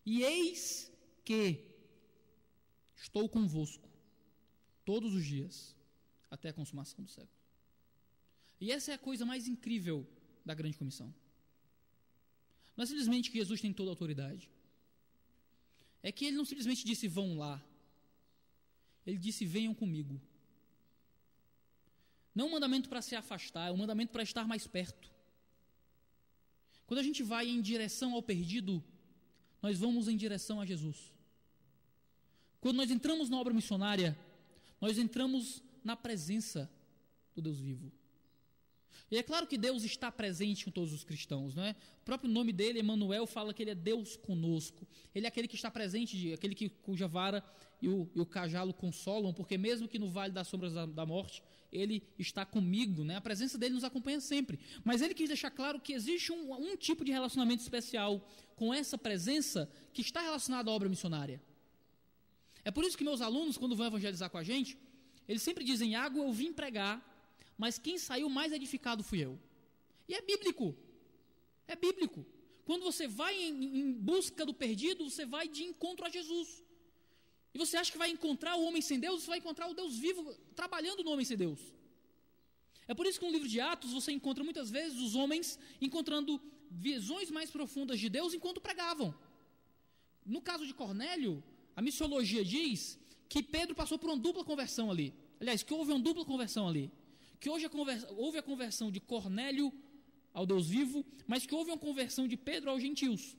E eis que estou convosco todos os dias até a consumação do século. E essa é a coisa mais incrível da grande comissão. Não é simplesmente que Jesus tem toda a autoridade. É que ele não simplesmente disse vão lá. Ele disse venham comigo. Não é um mandamento para se afastar, é um mandamento para estar mais perto. Quando a gente vai em direção ao perdido, nós vamos em direção a Jesus. Quando nós entramos na obra missionária, nós entramos na presença do Deus vivo. E é claro que Deus está presente com todos os cristãos, não é? O próprio nome dele, Emanuel, fala que ele é Deus conosco. Ele é aquele que está presente, aquele cuja vara e o cajado consolam, porque mesmo que no vale das sombras da morte, ele está comigo, né? A presença dele nos acompanha sempre. Mas ele quis deixar claro que existe um tipo de relacionamento especial com essa presença que está relacionado à obra missionária. É por isso que meus alunos, quando vão evangelizar com a gente, eles sempre dizem, Iago, eu vim pregar, mas quem saiu mais edificado fui eu. E é bíblico. É bíblico. Quando você vai em busca do perdido, você vai de encontro a Jesus. E você acha que vai encontrar o homem sem Deus, você vai encontrar o Deus vivo trabalhando no homem sem Deus. É por isso que no livro de Atos você encontra muitas vezes os homens encontrando visões mais profundas de Deus enquanto pregavam. No caso de Cornélio, a missiologia diz que Pedro passou por uma dupla conversão ali. Aliás, que houve uma dupla conversão ali. Que hoje houve a conversão de Cornélio ao Deus vivo, mas que houve uma conversão de Pedro aos gentios.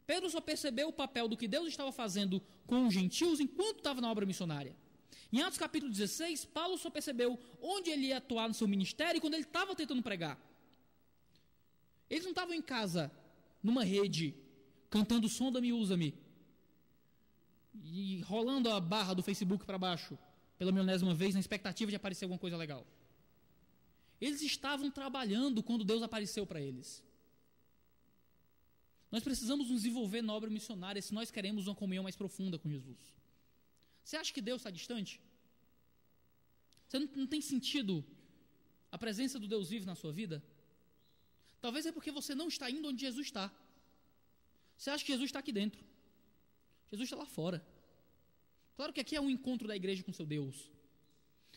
Pedro só percebeu o papel do que Deus estava fazendo com os gentios enquanto estava na obra missionária. Em Atos capítulo 16, Paulo só percebeu onde ele ia atuar no seu ministério quando ele estava tentando pregar. Eles não estavam em casa, numa rede, cantando Sonda-me, usa-me, e rolando a barra do Facebook para baixo, pela milionésima vez, na expectativa de aparecer alguma coisa legal. Eles estavam trabalhando quando Deus apareceu para eles. Nós precisamos nos envolver na obra missionária se nós queremos uma comunhão mais profunda com Jesus. Você acha que Deus está distante? Você não tem sentido a presença do Deus vivo na sua vida? Talvez é porque você não está indo onde Jesus está. Você acha que Jesus está aqui dentro. Jesus está lá fora. Claro que aqui é um encontro da igreja com seu Deus.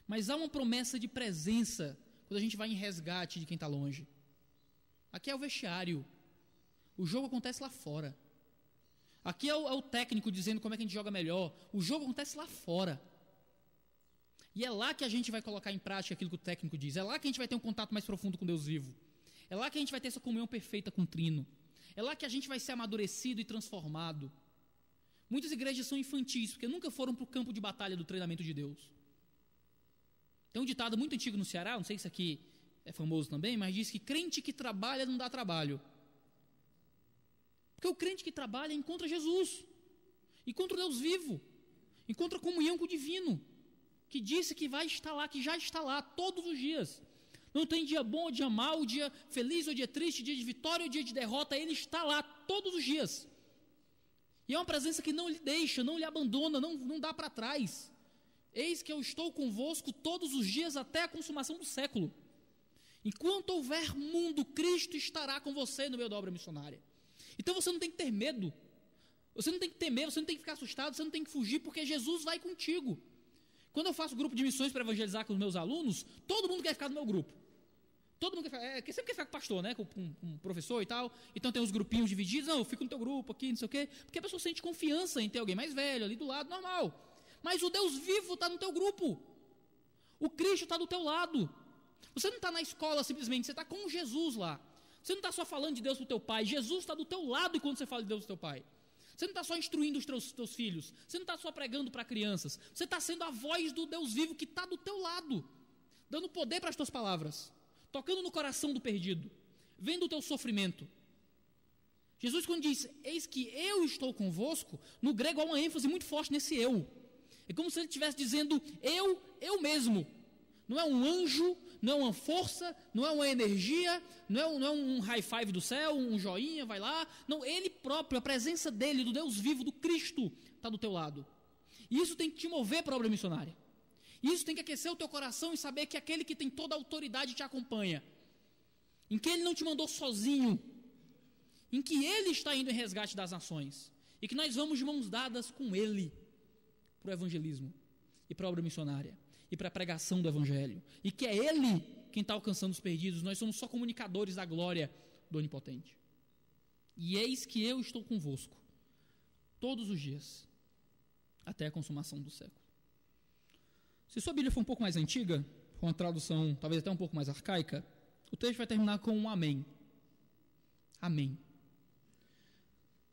Mas há uma promessa de presença quando a gente vai em resgate de quem está longe. Aqui é o vestiário. O jogo acontece lá fora. Aqui é o técnico dizendo como é que a gente joga melhor. O jogo acontece lá fora. E é lá que a gente vai colocar em prática aquilo que o técnico diz. É lá que a gente vai ter um contato mais profundo com Deus vivo. É lá que a gente vai ter essa comunhão perfeita com o Trino. É lá que a gente vai ser amadurecido e transformado. Muitas igrejas são infantis, porque nunca foram para o campo de batalha do treinamento de Deus. Tem um ditado muito antigo no Ceará, não sei se aqui é famoso também, mas diz que crente que trabalha não dá trabalho. Porque o crente que trabalha encontra Jesus, encontra o Deus vivo, encontra comunhão com o divino, que disse que vai estar lá, que já está lá todos os dias. Não tem dia bom ou dia mau, dia feliz ou dia triste, dia de vitória ou dia de derrota, ele está lá todos os dias. E é uma presença que não lhe deixa, não lhe abandona, não dá para trás. Eis que eu estou convosco todos os dias até a consumação do século. Enquanto houver mundo, Cristo estará com você no meio da obra missionária. Então você não tem que ter medo, você não tem que temer, você não tem que ficar assustado, você não tem que fugir, porque Jesus vai contigo. Quando eu faço grupo de missões para evangelizar com os meus alunos, todo mundo quer ficar no meu grupo. Todo mundo sempre quer ficar com o pastor, né? Com um professor e tal. Então tem os grupinhos divididos. Não, eu fico no teu grupo aqui, não sei o quê. Porque a pessoa sente confiança em ter alguém mais velho ali do lado, normal. Mas o Deus vivo está no teu grupo. O Cristo está do teu lado. Você não está na escola simplesmente, você está com Jesus lá. Você não está só falando de Deus para o teu pai. Jesus está do teu lado enquanto você fala de Deus para o teu pai. Você não está só instruindo os teus filhos. Você não está só pregando para crianças. Você está sendo a voz do Deus vivo que está do teu lado. Dando poder para as tuas palavras. Tocando no coração do perdido, vendo o teu sofrimento. Jesus, quando diz, eis que eu estou convosco, no grego há uma ênfase muito forte nesse eu. É como se ele estivesse dizendo, eu mesmo. Não é um anjo, não é uma força, não é uma energia, não é um high five do céu, um joinha, vai lá. Não, ele próprio, a presença dele, do Deus vivo, do Cristo, está do teu lado. E isso tem que te mover para a obra missionária. Isso tem que aquecer o teu coração e saber que aquele que tem toda a autoridade te acompanha. Em que ele não te mandou sozinho. Em que ele está indo em resgate das nações. E que nós vamos de mãos dadas com ele para o evangelismo e para a obra missionária e para a pregação do evangelho. E que é ele quem está alcançando os perdidos. Nós somos só comunicadores da glória do Onipotente. E eis que eu estou convosco todos os dias até a consumação do século. Se sua Bíblia for um pouco mais antiga, com uma tradução talvez até um pouco mais arcaica, o texto vai terminar com um amém. Amém.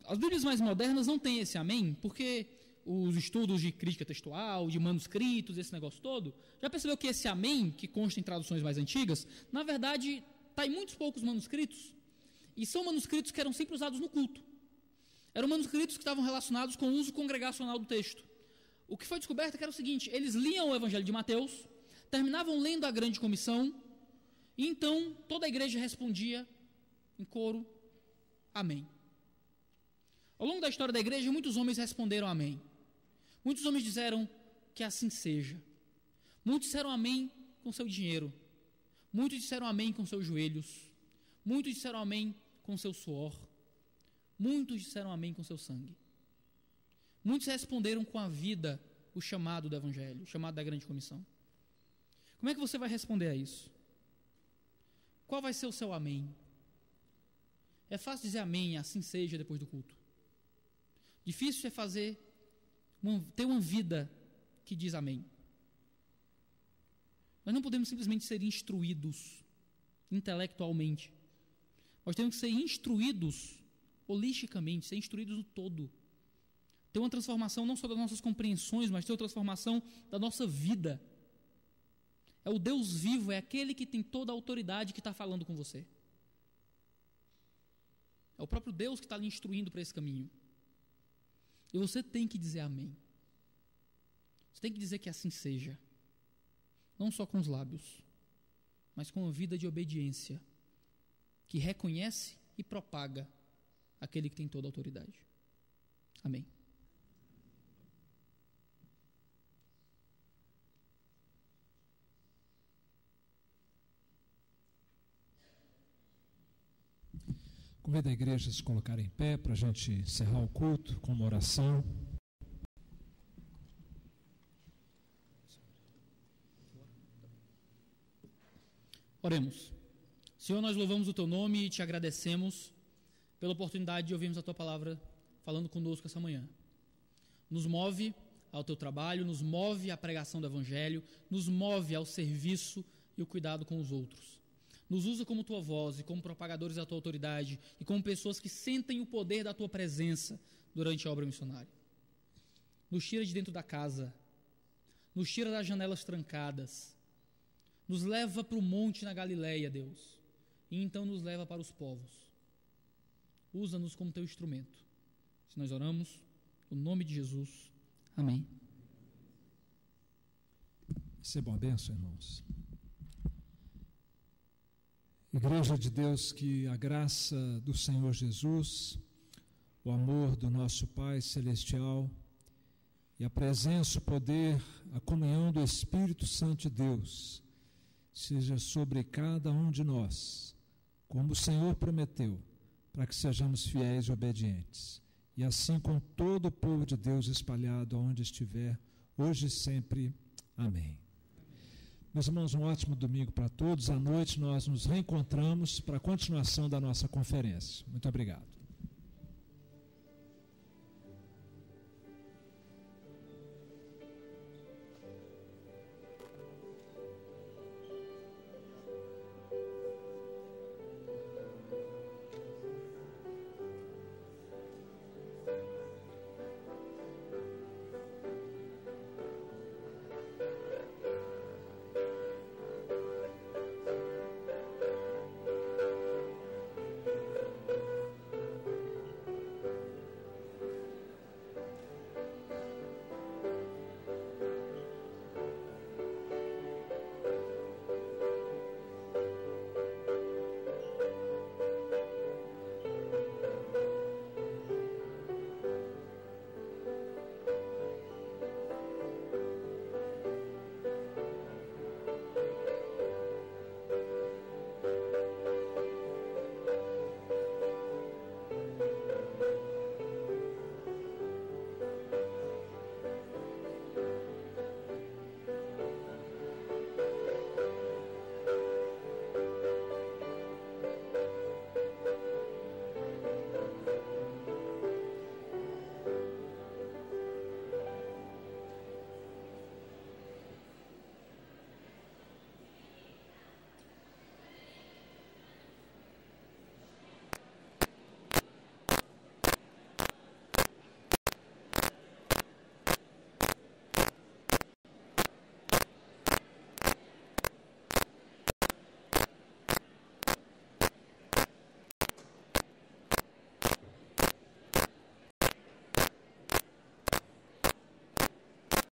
As Bíblias mais modernas não têm esse amém, porque os estudos de crítica textual, de manuscritos, esse negócio todo, já percebeu que esse amém, que consta em traduções mais antigas, na verdade está em muitos poucos manuscritos, e são manuscritos que eram sempre usados no culto. Eram manuscritos que estavam relacionados com o uso congregacional do texto. O que foi descoberto é que era o seguinte, eles liam o Evangelho de Mateus, terminavam lendo a grande comissão, e então toda a igreja respondia em coro, amém. Ao longo da história da igreja, muitos homens responderam amém. Muitos homens disseram que assim seja. Muitos disseram amém com seu dinheiro. Muitos disseram amém com seus joelhos. Muitos disseram amém com seu suor. Muitos disseram amém com seu sangue. Muitos responderam com a vida o chamado do Evangelho, o chamado da grande comissão. Como é que você vai responder a isso? Qual vai ser o seu amém? É fácil dizer amém, assim seja, depois do culto. Difícil é ter uma vida que diz amém. Nós não podemos simplesmente ser instruídos intelectualmente. Nós temos que ser instruídos holisticamente, ser instruídos no todo. Ter uma transformação não só das nossas compreensões, mas ter uma transformação da nossa vida. É o Deus vivo, é aquele que tem toda a autoridade que está falando com você. É o próprio Deus que está lhe instruindo para esse caminho. E você tem que dizer amém. Você tem que dizer que assim seja. Não só com os lábios, mas com uma vida de obediência, que reconhece e propaga aquele que tem toda a autoridade. Amém. Convido a igreja a se colocar em pé para a gente encerrar o culto com uma oração. Oremos. Senhor, nós louvamos o Teu nome e Te agradecemos pela oportunidade de ouvirmos a Tua palavra falando conosco essa manhã. Nos move ao Teu trabalho, nos move à pregação do Evangelho, nos move ao serviço e o cuidado com os outros. Nos usa como Tua voz e como propagadores da Tua autoridade e como pessoas que sentem o poder da Tua presença durante a obra missionária. Nos tira de dentro da casa, nos tira das janelas trancadas, nos leva para o monte na Galileia, Deus, e então nos leva para os povos. Usa-nos como Teu instrumento. Se nós oramos, no nome de Jesus. Amém. Recebam a bênção, irmãos. Igreja de Deus, que a graça do Senhor Jesus, o amor do nosso Pai Celestial e a presença, o poder, a comunhão do Espírito Santo de Deus seja sobre cada um de nós, como o Senhor prometeu, para que sejamos fiéis e obedientes. E assim com todo o povo de Deus espalhado aonde estiver, hoje e sempre. Amém. Meus irmãos, um ótimo domingo para todos. À noite nós nos reencontramos para a continuação da nossa conferência. Muito obrigado.